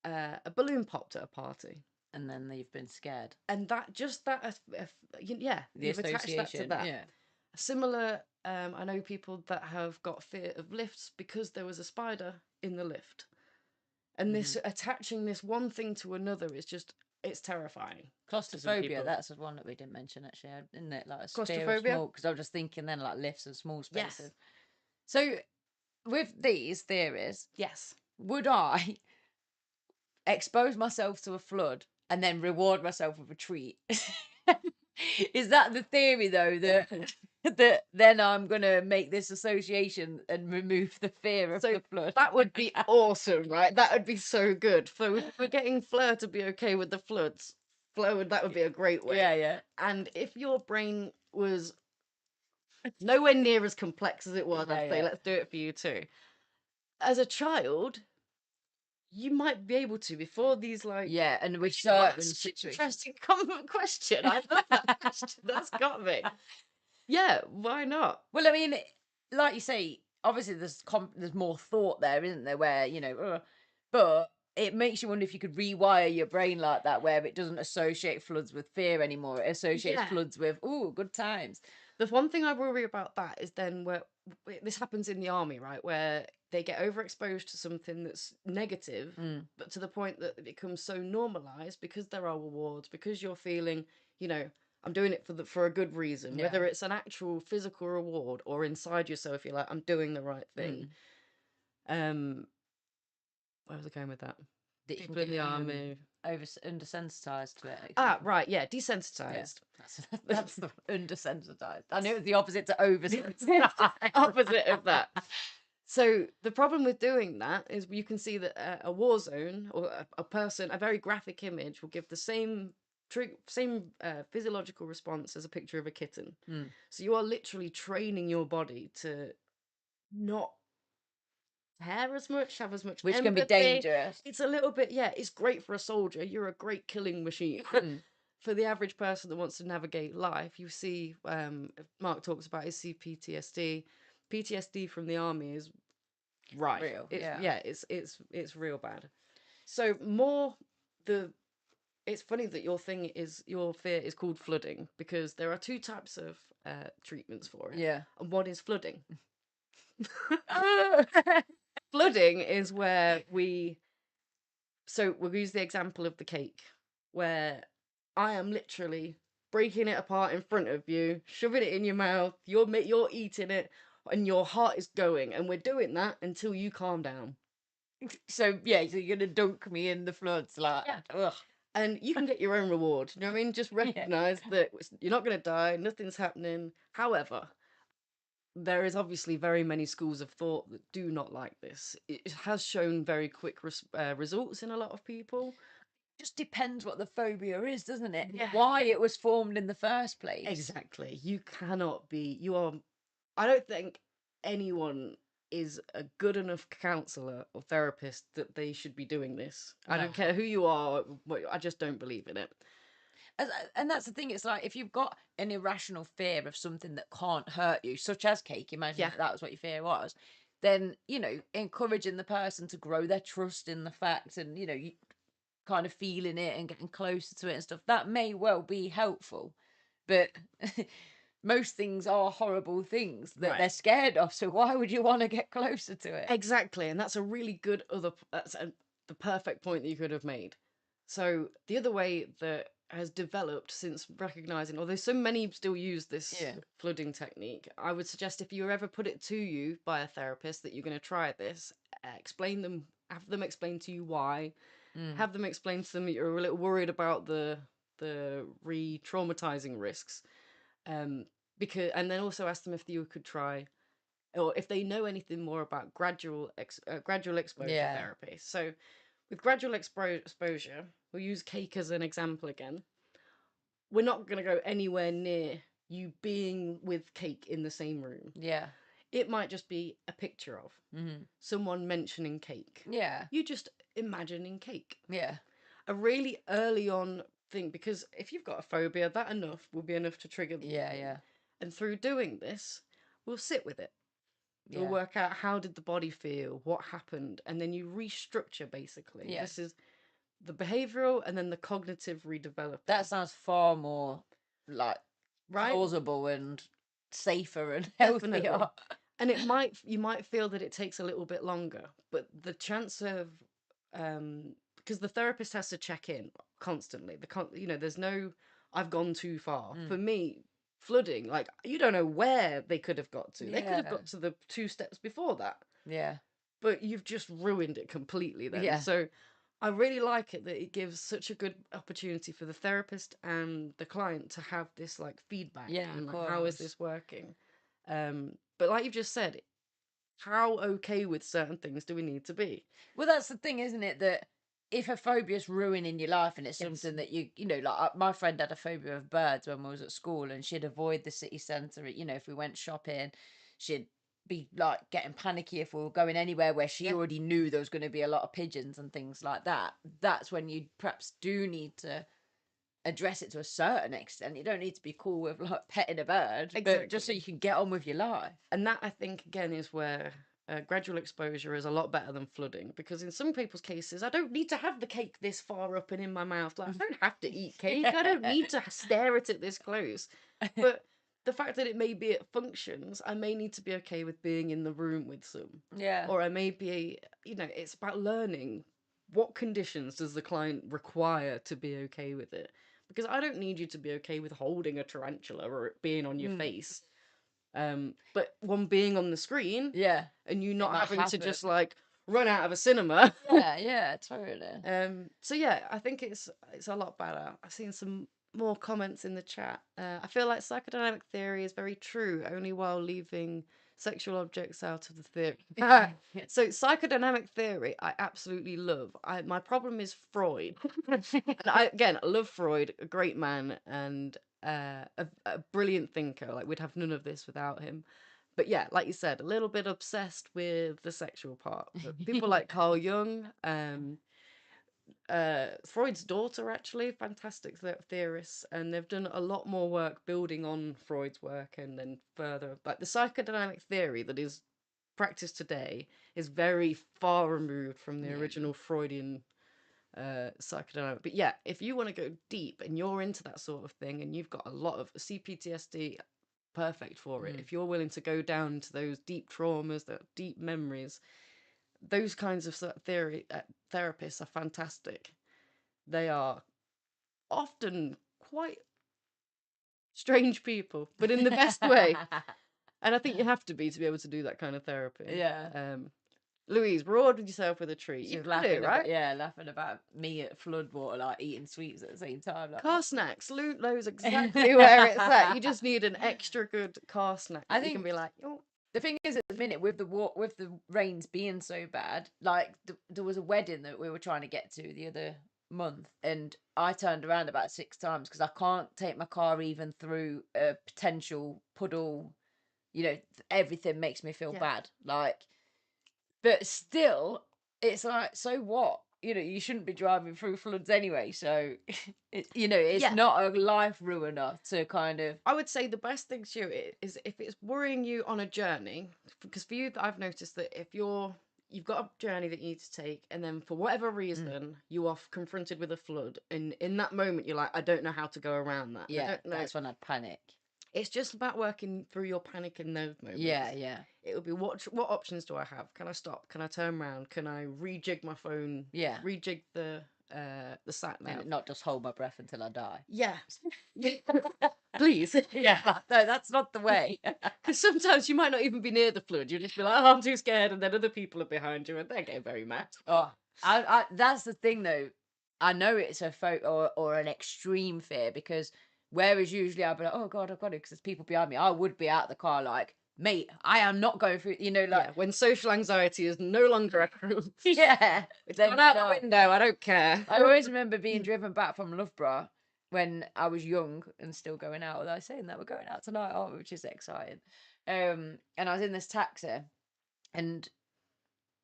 a balloon popped at a party. And then you've been scared. And you've attached that to that. Yeah. Similar, I know people that have got fear of lifts because there was a spider in the lift. And this attaching this one thing to another is just, it's terrifying. Claustrophobia, that's the one that we didn't mention actually, isn't it? Like a Claustrophobia? Because I was just thinking then like lifts and small spaces. Yes. So with these theories, yes, would I expose myself to a flood and then reward myself with a treat? Is that the theory though, that then I'm gonna make this association and remove the fear of the flood? That would be awesome, right? That would be so good. For getting Fleur to be okay with the floods, that would be a great way. Yeah. And if your brain was nowhere near as complex as it was, I'd say let's do it for you too. As a child, you might be able to before these and with certain situations. Interesting question. I love that question. That's got me. Yeah, why not? Well, I mean, like you say, obviously there's more thought there, isn't there? Where but it makes you wonder if you could rewire your brain like that, where it doesn't associate floods with fear anymore. It associates floods with good times. The one thing I worry about that is then where this happens in the army, right? Where they get overexposed to something that's negative, but to the point that it becomes so normalized because there are rewards, because you're feeling, I'm doing it for a good reason, whether it's an actual physical reward or inside yourself, you're like, I'm doing the right thing. Where was I going with that? People in the army undersensitized to it. Right, yeah, desensitized. Yeah. That's the undersensitized. I knew it was the opposite to oversensitized. Opposite of that. So the problem with doing that is you can see that a war zone or a person, a very graphic image will give the same physiological response as a picture of a kitten. So you are literally training your body to not care as much, have as much which empathy. Can be dangerous. It's a little bit, it's great for a soldier. You're a great killing machine. For the average person that wants to navigate life, you see, Mark talks about his PTSD. PTSD from the army is real. It's real bad. So it's funny that your fear is called flooding because there are two types of treatments for it. Yeah. And one is flooding. Flooding is where we'll use the example of the cake, where I am literally breaking it apart in front of you, shoving it in your mouth, you're eating it, and your heart is going, and we're doing that until you calm down. So you're gonna dunk me in the floods, like, ugh. And you can get your own reward. You know what I mean? Just recognize that you're not gonna die, nothing's happening. However, there is obviously very many schools of thought that do not like this. It has shown very quick results in a lot of people. Just depends what the phobia is, doesn't it? Yeah. Why it was formed in the first place. Exactly. You cannot be. I don't think anyone is a good enough counselor or therapist that they should be doing this. No. I don't care who you are. I just don't believe in it. And that's the thing. It's like if you've got an irrational fear of something that can't hurt you, such as cake, imagine that was what your fear was, then, encouraging the person to grow their trust in the fact and, you kind of feeling it and getting closer to it and stuff, that may well be helpful. But most things are horrible things that they're scared of. So why would you want to get closer to it? Exactly. And that's a really good the perfect point that you could have made. So the other way that has developed since recognizing, although so many still use this Yeah. flooding technique, I would suggest if you ever put it to you by a therapist that you're going to try this, have them explain to you why, have them explain to them that you're a little worried about the re-traumatizing risks, because, and then also ask them if you could try, or if they know anything more about gradual exposure Yeah. therapy. So with gradual exposure, we'll use cake as an example again. We're not going to go anywhere near you being with cake in the same room. Yeah. It might just be a picture of someone mentioning cake. Yeah. You just imagining cake. Yeah. A really early on thing, because if you've got a phobia, that enough will be enough to trigger the Yeah. thing. Yeah. And through doing this, we'll sit with it. We'll Yeah. work out how did the body feel, what happened, and then you restructure basically. Yeah. This is the behavioral and then the cognitive redeveloping. That sounds far more like right? plausible and safer and Definitely. healthier. And you might feel that it takes a little bit longer, but the chance of because the therapist has to check in constantly. There's no I've gone too far. For me, flooding, like you don't know where they could have got to. They could have Yeah. got to the 2 steps before that. Yeah. But you've just ruined it completely then. Yeah. So I really like it that it gives such a good opportunity for the therapist and the client to have this like feedback. Yeah, And of like, how is course. this working? But like you've just said, how okay with certain things do we need to be? Well, that's the thing, isn't it? That if a phobia's ruining your life and it's Yes. something that like my friend had a phobia of birds when we was at school, and she'd avoid the city centre. If we went shopping, she'd be like getting panicky if we were going anywhere where she already knew there was going to be a lot of pigeons and things like that. That's when you perhaps do need to address it to a certain extent. You don't need to be cool with like petting a bird, but just so Exactly. you can get on with your life. And that, I think, again, is where gradual exposure is a lot better than flooding, because in some people's cases, I don't need to have the cake this far up and in my mouth. Like, I don't have to eat cake. I don't need to stare at it this close. But the fact that it may be at functions, I may need to be okay with being in the room with some. Yeah. Or I may be, it's about learning what conditions does the client require to be okay with it. Because I don't need you to be okay with holding a tarantula or it being on your face. But one being on the screen, Yeah, and you it not might having to happen. just like run out of a cinema. Yeah, totally. So yeah, I think it's a lot better. I've seen some more comments in the chat. I feel like psychodynamic theory is very true, only while leaving sexual objects out of the theory. So psychodynamic theory, I absolutely love. My problem is Freud. And I love Freud, a great man and a brilliant thinker. Like we'd have none of this without him. But yeah, like you said, a little bit obsessed with the sexual part. But people like Carl Jung, Freud's daughter, actually, fantastic theorists, and they've done a lot more work building on Freud's work, and then further, like the psychodynamic theory that is practiced today is very far removed from the original Freudian psychodynamic. But yeah, if you want to go deep and you're into that sort of thing, and you've got a lot of CPTSD, perfect for it. If you're willing to go down to those deep traumas, the deep memories, those kinds of therapists are fantastic. They are often quite strange people, but in the best way. And I think you have to be able to do that kind of therapy. Yeah. Louise, rewarded yourself with a treat. She You was got it, right? laughing about me at floodwater, like eating sweets at the same time. Like, car snacks. Luke knows exactly where it's at. You just need an extra good car snack. I You think can be like, oh. the thing is, at the minute with the rains being so bad, like there was a wedding that we were trying to get to the other month, and I turned around about 6 times because I can't take my car even through a potential puddle. Everything makes me feel bad. Like, but still, it's like, so what? You shouldn't be driving through floods anyway. So, it's not a life ruiner to kind of. I would say the best thing to do is if it's worrying you on a journey, because for you, I've noticed that if you've got a journey that you need to take, and then for whatever reason you are confronted with a flood, and in that moment you're like, I don't know how to go around that. Yeah, I don't know. that's when I'd panic. It's just about working through your panic in those moments. Yeah. It would be what options do I have? Can I stop? Can I turn around? Can I rejig my phone? Yeah. Rejig the the sat nav. And not just hold my breath until I die. Yeah. Please. Yeah, no, that's not the way. Because sometimes you might not even be near the flood. You'll just be like, oh, I'm too scared. And then other people are behind you and they get very mad. Oh, that's the thing though. I know it's a or an extreme fear, because whereas usually I'd be like, oh God, I've got it because there's people behind me. I would be out the car like, mate, I am not going through, like. Yeah, when social anxiety is no longer a group. Yeah. It's gone out the window. I don't care. I always remember being driven back from Loughborough when I was young and still going out. Although I was saying that we're going out tonight, which is exciting. And I was in this taxi, and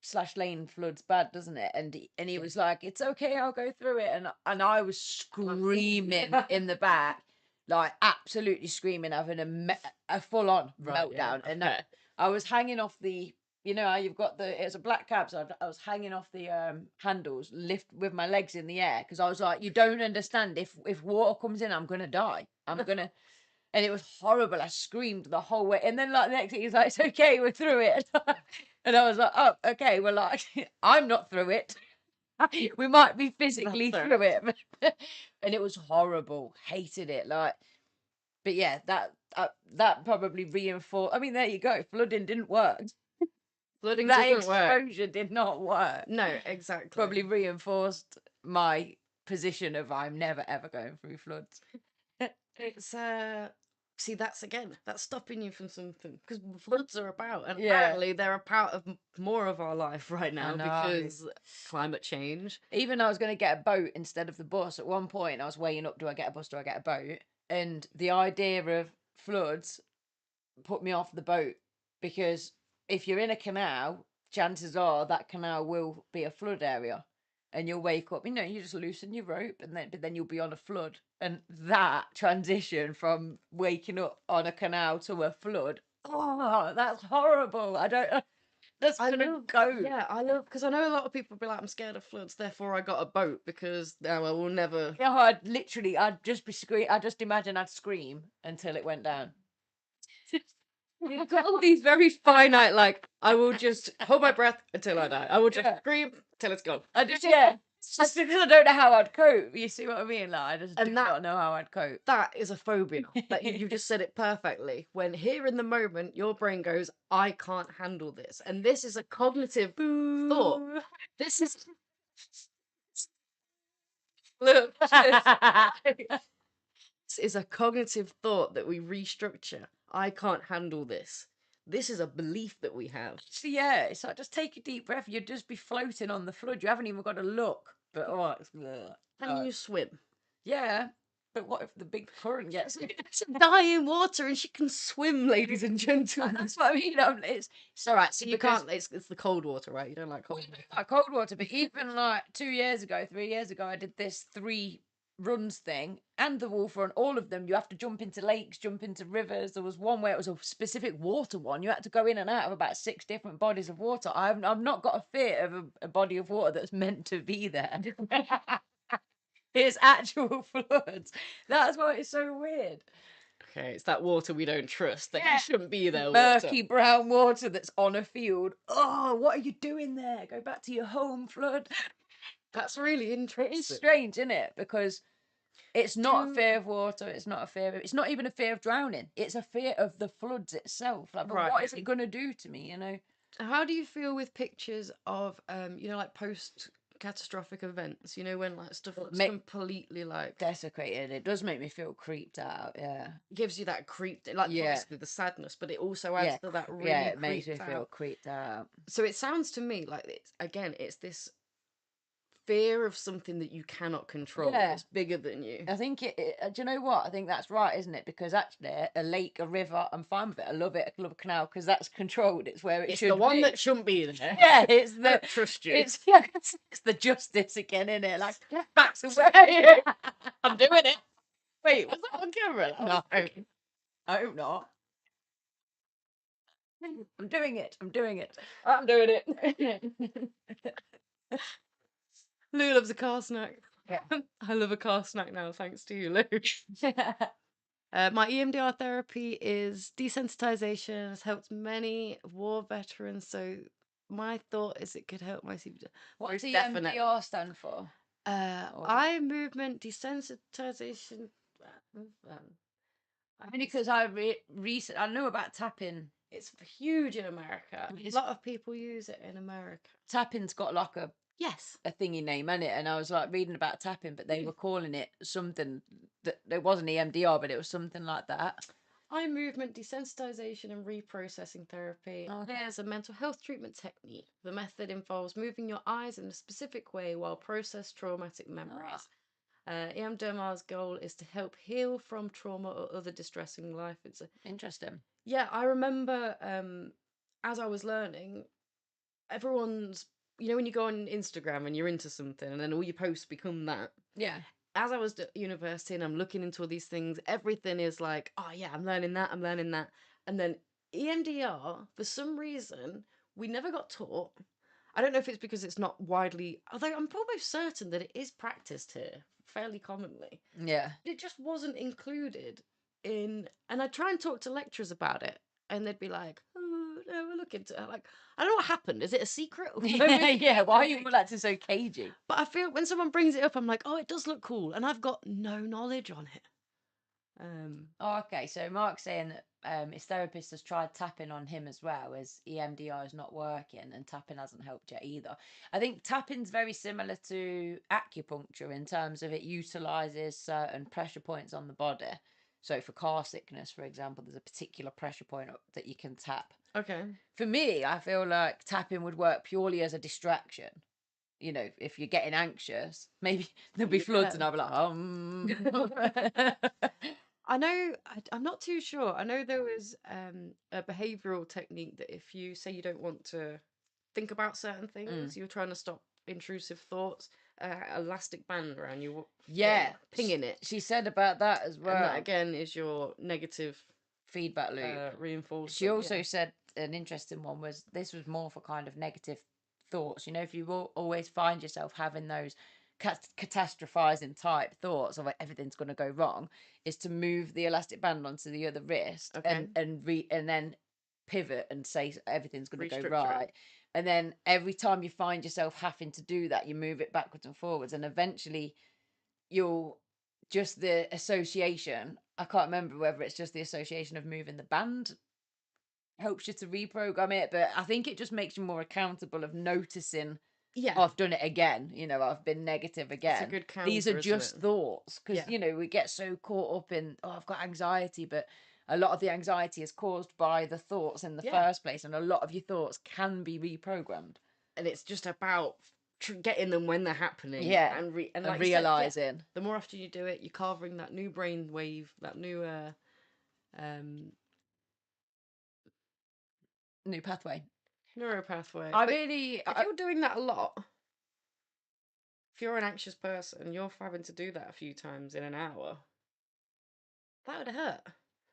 Slash Lane floods bad, doesn't it? And he was like, "It's okay, I'll go through it." And I was screaming in the back, like absolutely screaming, having a full on meltdown. And I was hanging off the, how you've got it's a black cab, so I was hanging off the handles, lift with my legs in the air, because I was like, you don't understand. If water comes in, I'm gonna die. I'm gonna. And it was horrible. I screamed the whole way. And then like the next thing he's like, it's okay, we're through it. And I was like, oh, okay, well, like, I'm not through it. We might be physically through it. And it was horrible. Hated it. Like, but yeah, that probably reinforced. I mean, there you go. Flooding didn't work. Flooding that doesn't work. exposure did not work. No, exactly. Probably reinforced my position of I'm never ever going through floods. It's see, that's stopping you from something, because floods are about, and apparently they're a part of more of our life right now because climate change. Even I was going to get a boat instead of the bus at one point. I was weighing up, do I get a bus, do I get a boat? And the idea of floods put me off the boat, because if you're in a canal, chances are that canal will be a flood area. And you'll wake up, you just loosen your rope, but then you'll be on a flood. And that transition from waking up on a canal to a flood, oh, that's horrible. That's gonna go. Yeah, because I know a lot of people be like, I'm scared of floods, therefore I got a boat, because I will never. Yeah, I'd just be I just imagine I'd scream until it went down. You've got all these very finite, like, I will just hold my breath until I die. I will just scream till it's gone. Just because I don't know how I'd cope. You see what I mean? Like, I just do not know how I'd cope. That is a phobia. That you just said it perfectly. When here in the moment, your brain goes, I can't handle this. And this is a cognitive thought. This is... Look. This is a cognitive thought that we restructure. I can't handle this. This is a belief that we have. So yeah, it's like, just take a deep breath. You'd just be floating on the flood. You haven't even got to look. But it's Can you swim? Yeah. But what if the big current gets It's dying water and she can swim, ladies and gentlemen. That's what I mean. It's all right. So you can't. It's the cold water, right? You don't like cold water. I cold water, but even like 3 years ago, I did this 3 runs thing, and the wolf run. All of them, you have to jump into lakes, jump into rivers. There was one where it was a specific water one. You had to go in and out of about 6 different bodies of water. I've not got a fear of a body of water that's meant to be there. It's actual floods. That's why it's so weird. Okay, it's that water we don't trust. That you shouldn't be there. Murky brown water that's on a field. Oh, what are you doing there? Go back to your home, flood. That's really interesting. It's strange, isn't it? Because it's not a fear of water. It's not even a fear of drowning. It's a fear of the floods itself. Like, but what is it going to do to me? How do you feel with pictures of like post-catastrophic events? When like stuff looks completely like desecrated. It does make me feel creeped out. Yeah, gives you that obviously the sadness, but it also adds to that really. Yeah, it makes me feel creeped out. So it sounds to me like it's this fear of something that you cannot control. Yeah. It's bigger than you. I think do you know what? I think that's right, isn't it? Because actually, a lake, a river, I'm fine with it. I love it. I love a canal because that's controlled. It's where it should be. It's the one that shouldn't be there. Yeah, it's the... I don't trust you. It's the justice again, isn't it? Like, get back to where I'm doing it. Wait, was that on camera? No. I hope not. I'm doing it. I'm doing it. Lou loves a car snack. Yeah. I love a car snack now, thanks to you, Lou. My EMDR therapy is desensitization. Has helped many war veterans. So my thought is it could help my CBD. What does EMDR stand for? Or eye movement desensitization. only because I recent I know about tapping. It's huge in America. A It's, lot of people use it in America. tapping's got like Yes. a thingy name in it, and I was like reading about tapping, but they were calling it something that it wasn't EMDR, but it was something like that. Eye movement desensitization and reprocessing therapy. Okay. There's a mental health treatment technique. The method involves moving your eyes in a specific way while process traumatic memories. EMDR's goal is to help heal from trauma or other distressing life. It's Interesting. Yeah, I remember as I was learning, everyone's, when you go on Instagram and you're into something and then all your posts become that. Yeah. As I was at university and I'm looking into all these things, everything is like, oh yeah, I'm learning that. And then EMDR, for some reason, we never got taught. I don't know if it's because it's not widely, although I'm almost certain that it is practiced here fairly commonly. Yeah. It just wasn't included in, and I try and talk to lecturers about it, and they'd be like, "Oh, no, we're looking to." Like, I don't know what happened. Is it a secret? Yeah. Why are you all acting so cagey? But I feel when someone brings it up, I'm like, "Oh, it does look cool," and I've got no knowledge on it. Oh, okay. So Mark's saying that his therapist has tried tapping on him as well, as EMDR is not working, and tapping hasn't helped yet either. I think tapping's very similar to acupuncture in terms of it utilizes certain pressure points on the body. So for car sickness, for example, there's a particular pressure point that you can tap. Okay. For me, I feel like tapping would work purely as a distraction. You know, if you're getting anxious, maybe there'll be floods, and I'll be like, I know, I'm not too sure. I know there was a behavioral technique that if you say you don't want to think about certain things, you're trying to stop intrusive thoughts, elastic band around you, Yeah, pinging it. She said about that as well. And that again is your negative feedback loop. Reinforcement. She also said an interesting one was this was more for kind of negative thoughts. You know, if you will always find yourself having those catastrophizing type thoughts of like, everything's going to go wrong, is to move the elastic band onto the other wrist. Okay. and then pivot and say everything's going to go Restructure right. it. And then every time you find yourself having to do that, you move it backwards and forwards, and eventually you'll just the association. I can't remember whether it's just the association of moving the band helps you to reprogram it, but I think it just makes you more accountable of noticing. Yeah. Oh, I've done it again. You know, I've been negative again. It's a good counter, These are just thoughts, because Yeah. you know we get so caught up in I've got anxiety, but a lot of the anxiety is caused by the thoughts in the first place, and a lot of your thoughts can be reprogrammed. And it's just about getting them when they're happening. Yeah. And like realizing. The more often you do it, you're carving that new brain wave, that new new pathway. Neuropathway. If you're doing that a lot, if you're an anxious person, you're having to do that a few times in an hour. That would hurt.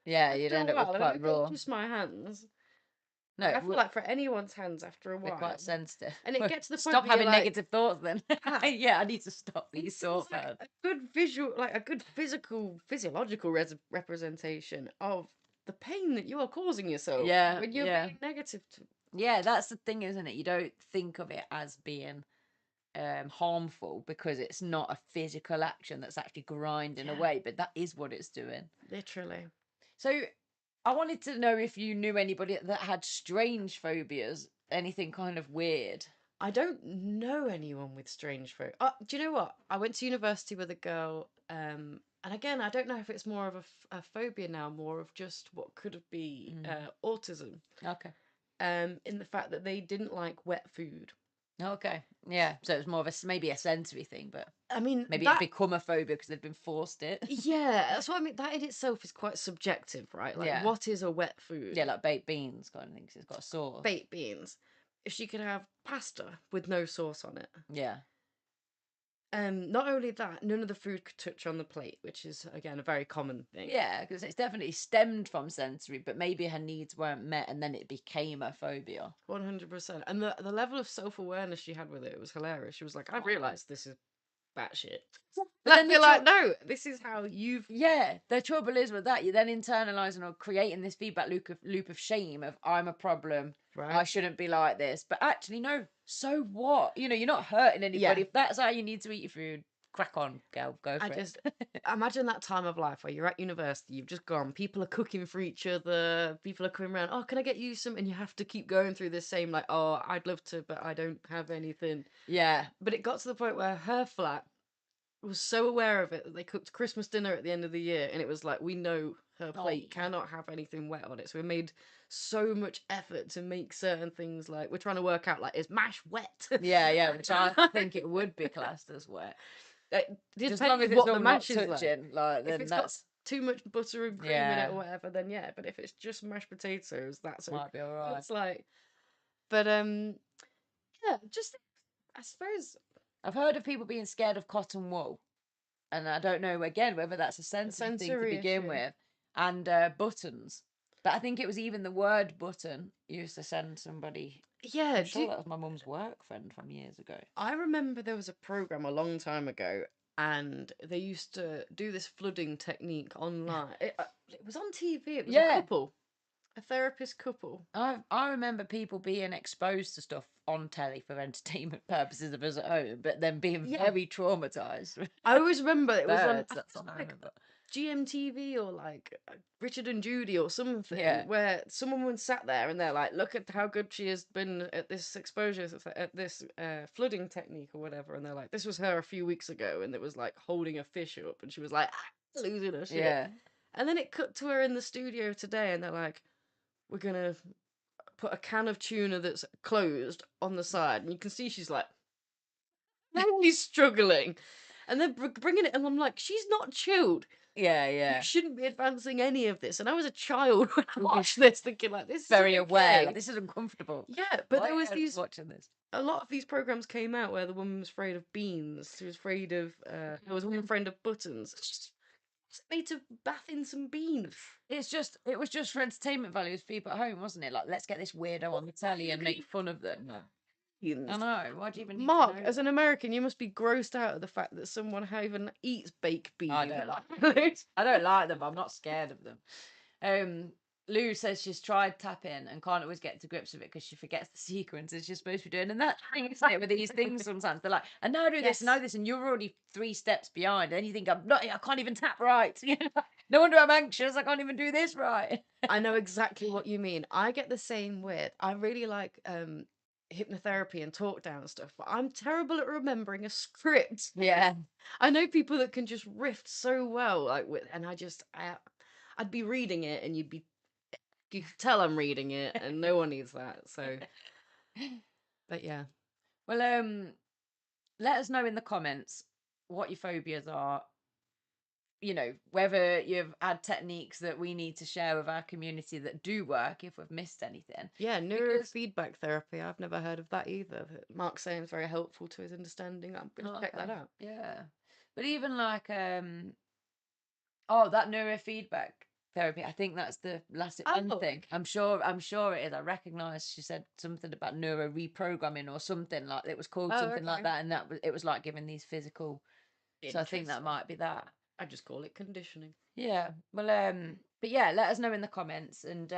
Yeah, you'd end up with quite raw. Just my hands. No, I feel like for anyone's hands after a while, we're quite sensitive. And it gets to the point stop where having you're like, negative thoughts then. Yeah, I need to stop these thoughts. like a good visual, like a good physiological representation of the pain that you are causing yourself. Yeah, when you're being negative. Yeah, that's the thing, isn't it? You don't think of it as being harmful because it's not a physical action that's actually grinding away, but that is what it's doing. Literally. So I wanted to know if you knew anybody that had strange phobias, anything kind of weird. I don't know anyone with strange phobia. Do you know what? I went to university with a girl, and again, I don't know if it's more of a phobia now, more of just what could be autism. Okay. In the fact that they didn't like wet food. Okay. Yeah. So it's more of maybe a sensory thing, but I mean, maybe it's become a phobia because they've been forced it. Yeah, that's what I mean. That in itself is quite subjective, right? Like, what is a wet food? Yeah, like baked beans kind of thing. Cause it's got a sauce. Baked beans. If she could have pasta with no sauce on it. Yeah. Not only that, none of the food could touch on the plate, which is again a very common thing. Yeah, because it's definitely stemmed from sensory, but maybe her needs weren't met, and then it became a phobia. 100%. And the level of self-awareness she had with it was hilarious. She was like, "I realised this is batshit." But then you're like, "No, this is how you've." Yeah, the trouble is with that, you're then internalizing or creating this feedback loop of shame of I'm a problem. right? I shouldn't be like this. But actually, no, so what? You know, you're not hurting anybody. Yeah. If that's how you need to eat your food, crack on, girl, go I for just it. imagine that time of life where you're at university, you've just gone, people are cooking for each other, people are coming around, oh, can I get you some? And you have to keep going through this same, like, oh, I'd love to, but I don't have anything. Yeah. But it got to the point where her flat was so aware of it that they cooked Christmas dinner at the end of the year, and it was like, we know her Oh, plate cannot have anything wet on it. So we made so much effort to make certain things, like, we're trying to work out, like, is mash wet? yeah, which I think it would be classed as wet. It As long depends as it's what all the not mash is like. touching, like, If then it's got that's too much butter and cream in it yeah, or whatever, then yeah. But if it's just mashed potatoes, that's okay. might be all right. It's like, but yeah, just I suppose I've heard of people being scared of cotton wool, and I don't know again whether that's a a sensitive thing to sensory begin issue. with, and buttons. But I think it was even the word button used to send somebody. Yeah, I'm sure that was my mum's work friend from years ago. I remember there was a program a long time ago, and they used to do this flooding technique online. It was on TV. It was a Yeah, couple, a therapist couple. I remember people being exposed to stuff on telly for entertainment purposes of us at home, but then being Yeah, very traumatized. I always remember it was on. Birds, I think that's it was all I like remember. GMTV or like Richard and Judy or something, Yeah, where someone sat there and they're like, look at how good she has been at this exposure, at this flooding technique or whatever. And they're like, this was her a few weeks ago. And it was like holding a fish up and she was like, losing her shit. yeah. And then it cut to her in the studio today and they're like, we're going to put a can of tuna that's closed on the side. And you can see she's like, really struggling. And they're bringing it, and I'm like, she's not chilled. Yeah, You yeah. shouldn't be advancing any of this. And I was a child when I watched this, thinking like, this is Very aware. okay. Like, this is uncomfortable. Yeah, but Why there was are you these. watching this? A lot of these programs came out where the woman was afraid of beans. She was afraid of. There was a woman afraid of buttons. It's just made to bath in some beans. It was just for entertainment values for people at home, wasn't it? Like, let's get this weirdo on the telly and make fun of them. I know. Why do you even need to Mark, know as that? an American, you must be grossed out of the fact that someone even eats baked beans. I don't like them. I don't like them, but I'm not scared of them. Lou says she's tried tapping and can't always get to grips with it because she forgets the sequences she's supposed to be doing. And that thing, isn't it, with these things sometimes they're like, and now do this, and now this, and you're already 3 steps behind. And you think I can't even tap right. No wonder I'm anxious. I can't even do this right. I know exactly what you mean. I get the same with. I really like hypnotherapy and talk down stuff, but I'm terrible at remembering a script. Yeah. I know people that can just riff so well, like with, and I'd be reading it, and you could tell I'm reading it, and no one needs that. So, but yeah, Well, let us know in the comments what your phobias are. You know, whether you've had techniques that we need to share with our community that do work if we've missed anything. yeah, Because neurofeedback therapy. I've never heard of that either. Mark's saying it's very helpful to his understanding. I'm gonna check that out. Yeah. But even like that neurofeedback therapy, I think that's the last one Oh, thing. I'm sure it is. I recognise she said something about neuro reprogramming or something like it was called something like okay. that, and it was like giving these physical. So I think that Interesting. might be that. I just call it conditioning. Yeah. Well, but yeah, let us know in the comments, and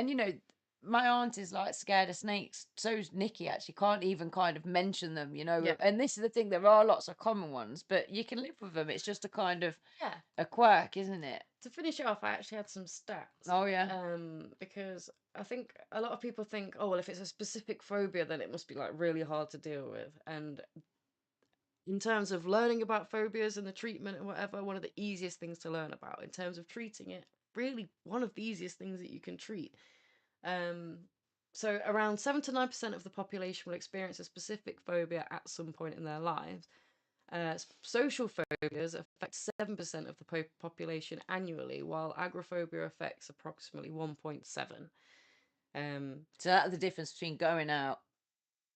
you know, my aunt is like scared of snakes. So's Nikki. Actually, can't even kind of mention them. You know, Yeah. and this is the thing. There are lots of common ones, but you can live with them. It's just a kind of Yeah. a quirk, isn't it? To finish it off, I actually had some stats. Oh yeah. Because I think a lot of people think, oh well, if it's a specific phobia, then it must be like really hard to deal with. And in terms of learning about phobias and the treatment and whatever, one of the easiest things to learn about in terms of treating it, really one of the easiest things that you can treat. So around 7 to 9% of the population will experience a specific phobia at some point in their lives. Social phobias affect 7% of the population annually, while agoraphobia affects approximately 1.7. So that's the difference between going out.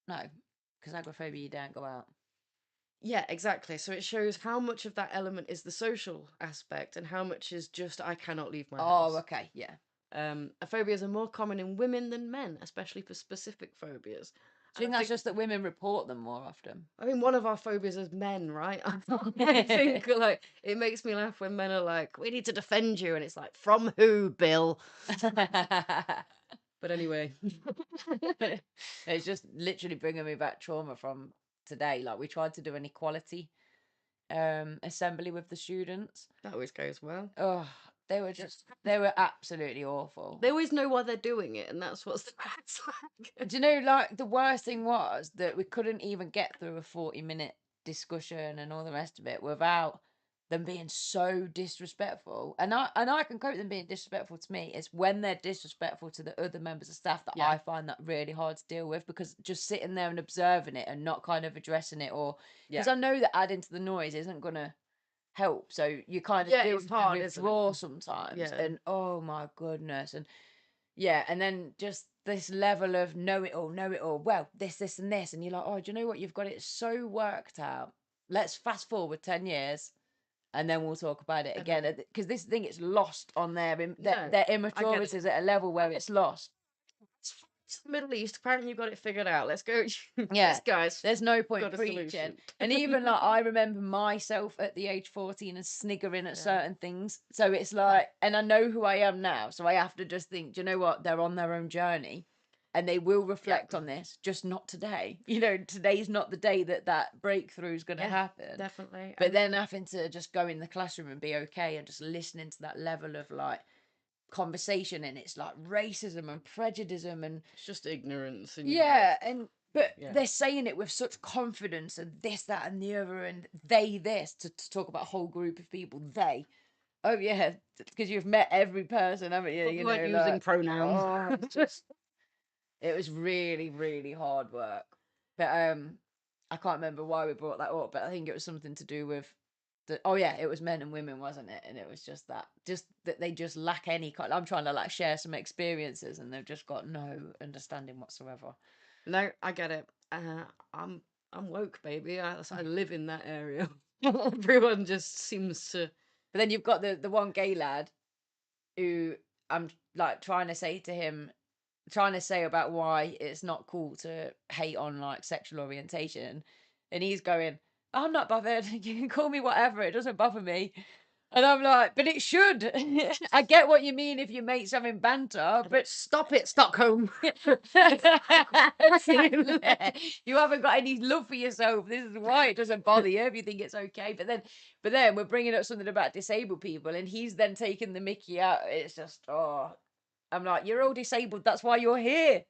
No, because agoraphobia, you don't go out. Yeah, exactly. So it shows how much of that element is the social aspect and how much is just I cannot leave my house. Oh, okay, yeah. Phobias are more common in women than men, especially for specific phobias. Do you think that's just that women report them more often? I mean, one of our phobias is men, right? I think like it makes me laugh when men are like, "We need to defend you," and it's like, "From who, Bill?" But But anyway. It's just literally bringing me back trauma from today. Like, we tried to do an equality assembly with the students. That always goes well. Oh, they were absolutely awful. They always know why they're doing it, and that's what's the bad flag. Do you know, like, the worst thing was that we couldn't even get through a 40-minute discussion and all the rest of it without them being so disrespectful. And I can cope with them being disrespectful to me. It's when they're disrespectful to the other members of staff that Yeah. I find that really hard to deal with, because just sitting there and observing it and not kind of addressing it, or because Yeah. I know that adding to the noise isn't gonna help. So you kind of Yeah, do it's hard, isn't it? withdraw sometimes. Yeah. And oh my goodness. And yeah, and then just this level of know it all, know it all. Well, this, and this. And you're like, oh, do you know what? You've got it so worked out. Let's fast forward 10 years and then we'll talk about it again. Because this thing is lost on their, Yeah, their I get immaturity it. is at a level where it's lost. It's the Middle East. Apparently, you've got it figured out. Let's go. Yeah, Yes, guys. there's no point Got a preaching. solution. And even like, I remember myself at the age 14 and sniggering at Yeah. certain things. So it's like, and I know who I am now. So I have to just think, do you know what? They're on their own journey and they will reflect on this, just not today. You know, today's not the day that breakthrough is going to happen. Definitely. But then having to just go in the classroom and be okay and just listening to that level of like conversation, and it's like racism and prejudice and it's just ignorance. And but they're saying it with such confidence, and this, that, and the other, and they this to talk about a whole group of people. They, oh yeah, because you've met every person, haven't you? You know, weren't using pronouns. Oh, it's just, it was really, really hard work. But I can't remember why we brought that up, but I think it was something to do with oh yeah, it was men and women, wasn't it? And it was just that they just lack any kind. I'm trying to like share some experiences, and they've just got no understanding whatsoever. No, I get it. I'm woke, baby. I live in that area. Everyone just seems to. But then you've got the one gay lad who I'm like trying to say to him, trying to say about why it's not cool to hate on like sexual orientation, and he's going, I'm not bothered. You can call me whatever. It doesn't bother me. And I'm like, but it should. I get what you mean if your mate's having banter, but Stop it, Stockholm. You haven't got any love for yourself. This is why it doesn't bother you if you think it's okay. But then we're bringing up something about disabled people, and he's then taking the mickey out. It's just, oh, I'm like, you're all disabled. That's why you're here.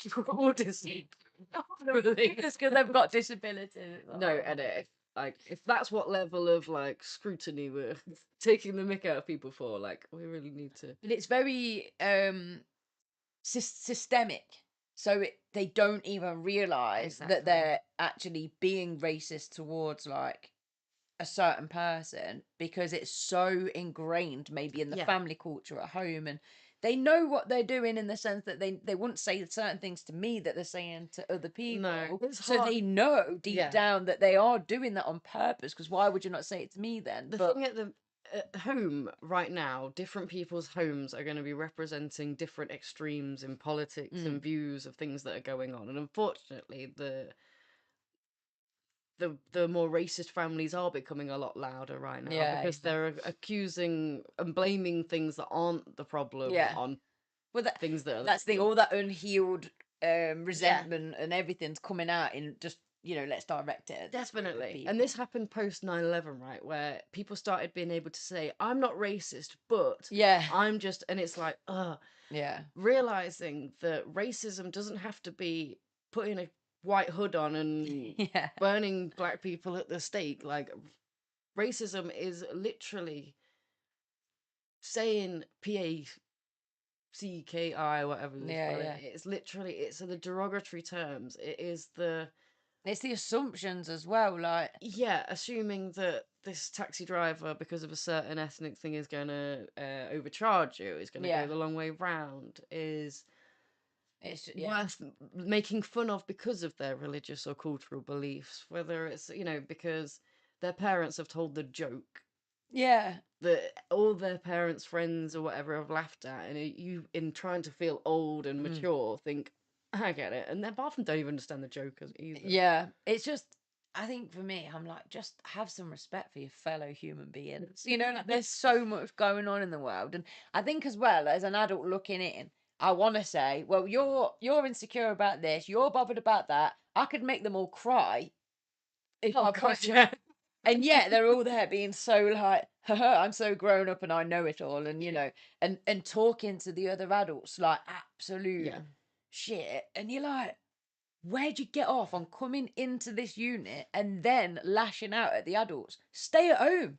You're all disabled. It's because they've got disabilities. No, and like if that's what level of like scrutiny we're taking the mick out of people for, like we really need to. But it's very systemic, so they don't even realize that they're actually being racist towards like a certain person because it's so ingrained maybe in the family culture at home, and they know what they're doing in the sense that they wouldn't say certain things to me that they're saying to other people. No, so they know deep down that they are doing that on purpose, because why would you not say it to me then? The thing at home right now, different people's homes are going to be representing different extremes in politics and views of things that are going on, and unfortunately the more racist families are becoming a lot louder right now because they're accusing and blaming things that aren't the problem on things that are that's the all that unhealed resentment and everything's coming out in just, you know, let's direct it. Definitely. And this happened post 9/11, right, where people started being able to say, I'm not racist, but I'm just, and it's like, realizing that racism doesn't have to be putting a white hood on and burning black people at the stake. Like, racism is literally saying PACKI, whatever you spell it. It's literally, it's the derogatory terms. It's the assumptions as well, like assuming that this taxi driver, because of a certain ethnic thing, is going to overcharge you, is going to go the long way round, it's worth making fun of because of their religious or cultural beliefs, whether it's, you know, because their parents have told the joke that all their parents' friends or whatever have laughed at, and you, in trying to feel old and mature, think, I get it, and their half of them don't even understand the joke either. It's just, I think for me, I'm like, just have some respect for your fellow human beings. You know, like, there's so much going on in the world. And I think as well, as an adult looking in, I want to say, well, you're insecure about this, you're bothered about that. I could make them all cry if Oh I god, wanted. yeah. And yet they're all there being so like, haha, I'm so grown up and I know it all, and and talking to the other adults like absolute Yeah. shit, and you're like, where'd you get off on coming into this unit and then lashing out at the adults? Stay at home.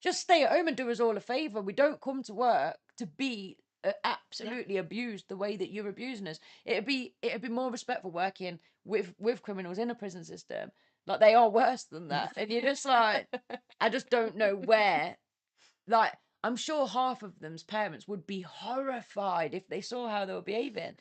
Just stay at home and do us all a favor. We don't come to work to be absolutely abused the way that you're abusing us. It'd be more respectful working with criminals in a prison system. Like, they are worse than that. And you're just like, I just don't know where. Like, I'm sure half of them's parents would be horrified if they saw how they were behaving.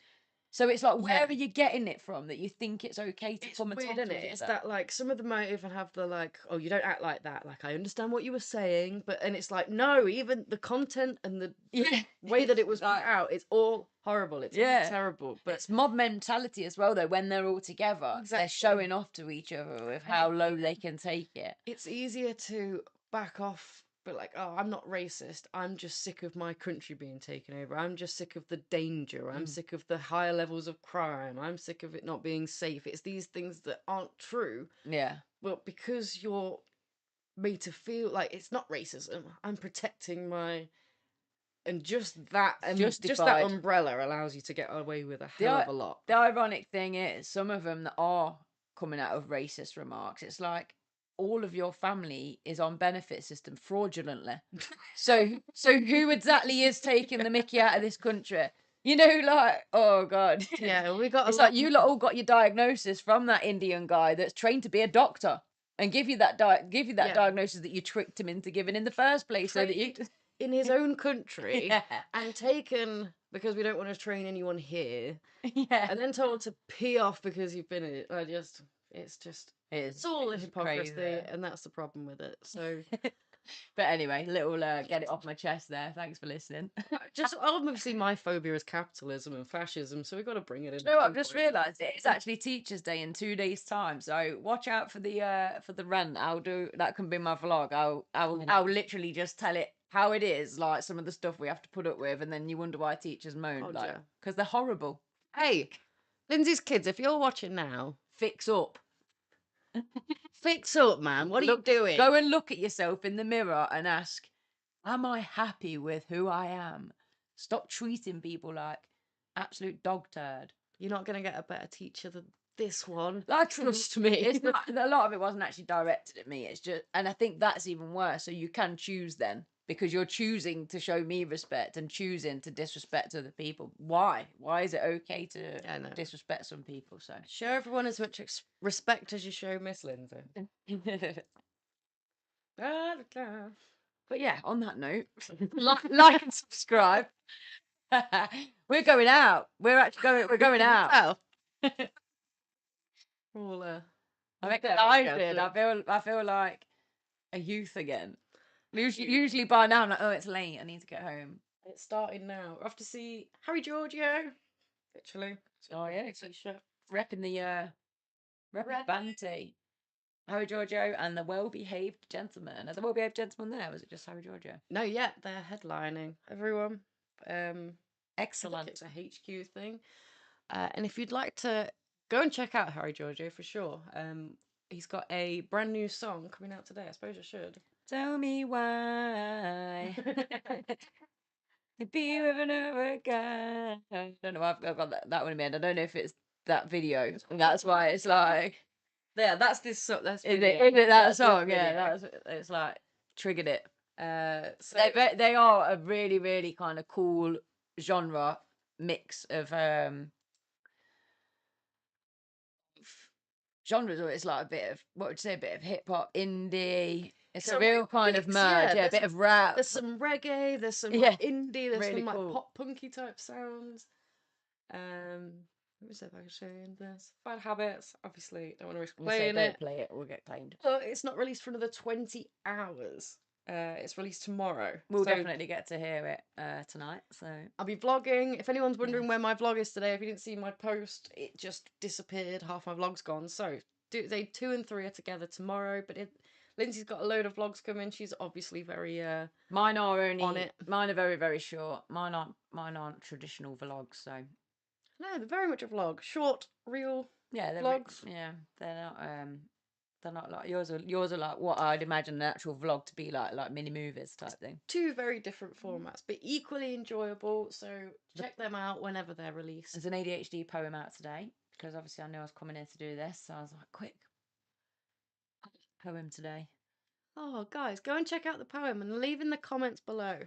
So it's like, where Yeah. are you getting it from that you think it's okay to It's come and weird, talk isn't to it? us like It's that? that like some of them might even have the like, oh, you don't act like that. Like, I understand what you were saying, but and it's like, no, even the content and the Yeah. way that it was put Like, out, it's all horrible. It's all yeah. terrible. But It's mob mentality as well, though. When they're all together, they're exactly. showing off to each other with And how low they can take it. it's easier to back off, but like, oh, I'm not racist. I'm just sick of my country being taken over. I'm just sick of the danger. I'm sick of the higher levels of crime. I'm sick of it not being safe. It's these things that aren't true. Yeah. But because you're made to feel like it's not racism, I'm protecting my. And just that, and just that Justified. umbrella allows you to get away with a The hell of a lot. the ironic thing is, some of them that are coming out of racist remarks, it's like all of your family is on benefit system fraudulently. So who exactly is taking the mickey out of this country? You know, like, oh god. Yeah, we got a It's lot. like you lot all got your diagnosis from that Indian guy that's trained to be a doctor and give you that Yeah. diagnosis that you tricked him into giving in the first place, so that you Trained in his own country yeah. and taken because we don't want to train anyone here, Yeah. and then told to pee off because you've been in it. It's It's all it's hypocrisy, crazy. and that's the problem with it. So But anyway, little get it off my chest there. Thanks for listening. just obviously my phobia is capitalism and fascism, so we've got to bring it in. You know what, I've just realised it's actually Teachers' Day in 2 days' time, so watch out for the rant. I'll do that. Can be my vlog. I'll literally just tell it how it is, like some of the stuff we have to put up with, and then you wonder why teachers moan, Oh, like, yeah. because they're horrible. Hey, Lindsay's kids, if you're watching now, Fix up. fix up, man. What are you doing? Go and look at yourself in the mirror and ask, am I happy with who I am? Stop treating people like absolute dog turd. You're not gonna get a better teacher than this one. Like, Trust me. It's not, a lot of it wasn't actually directed at me. It's just, and I think that's even worse. So you can choose then, because you're choosing to show me respect and choosing to disrespect other people. Why? Why is it okay to I know. disrespect some people? So Show everyone as much respect as you show Miss Lindsay. But yeah, on that note, like and subscribe. We're going out. We're actually going. We're going out. Oh. All, I'm excited. I feel like a youth again. Usually by now I'm like, oh, it's late. I need to get home. It's starting now. Off to see Harry Giorgio. Literally. Oh yeah, repping the Banty. Harry Giorgio and the Well-Behaved Gentleman. Are the Well-Behaved Gentleman there? Or was it just Harry Giorgio? No, yeah, they're headlining. Everyone. Excellent. It's a HQ thing. And if you'd like to go and check out Harry Giorgio for sure. He's got a brand new song coming out today. I suppose I should. Tell me why. Be with another guy. I don't know. I've got that one in my head. I don't know if it's that video. And that's why it's like. Yeah, that's this song. Is it that song? Yeah, it's like triggered it. So They are a really, really kind of cool genre mix of genres. Or it's like a bit of, what would you say, a bit of hip hop, indie. It's a real kind of merge. Yeah, a bit of rap. There's some reggae. There's some like, indie. There's really some like cool. pop punky type sounds. Let me see if I can show you this. Bad Habits. Obviously, don't want to risk playing it. Don't play it. We'll get claimed. But it's not released for another 20 hours. It's released tomorrow. We'll definitely get to hear it tonight. So I'll be vlogging. If anyone's wondering where my vlog is today, if you didn't see my post, it just disappeared. Half my vlog's gone. So they 2 and 3 are together tomorrow. But Lindsay's got a load of vlogs coming. She's obviously very mine are only on it. Mine are very, very short. Mine mine aren't traditional vlogs, so No, they're very much a vlog. Short, real yeah, vlogs. yeah, they're not like yours are like what I'd imagine an actual vlog to be like mini movies type thing. Two very different formats, but equally enjoyable. So check them out whenever they're released. There's an ADHD poem out today because obviously I knew I was coming in to do this, so I was like, quick poem today. Oh, guys, go and check out the poem and leave in the comments below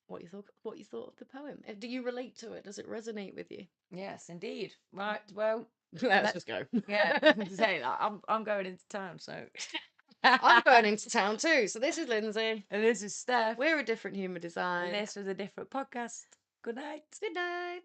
what you thought of the poem. Do you relate to it? Does it resonate with you? Yes, indeed. Right. Well, let's just go. Yeah. Say like I'm going into town, so I'm going into town too. So this is Lindsay. And this is Steph. We're a different humour design. And this was a different podcast. Good night. Good night.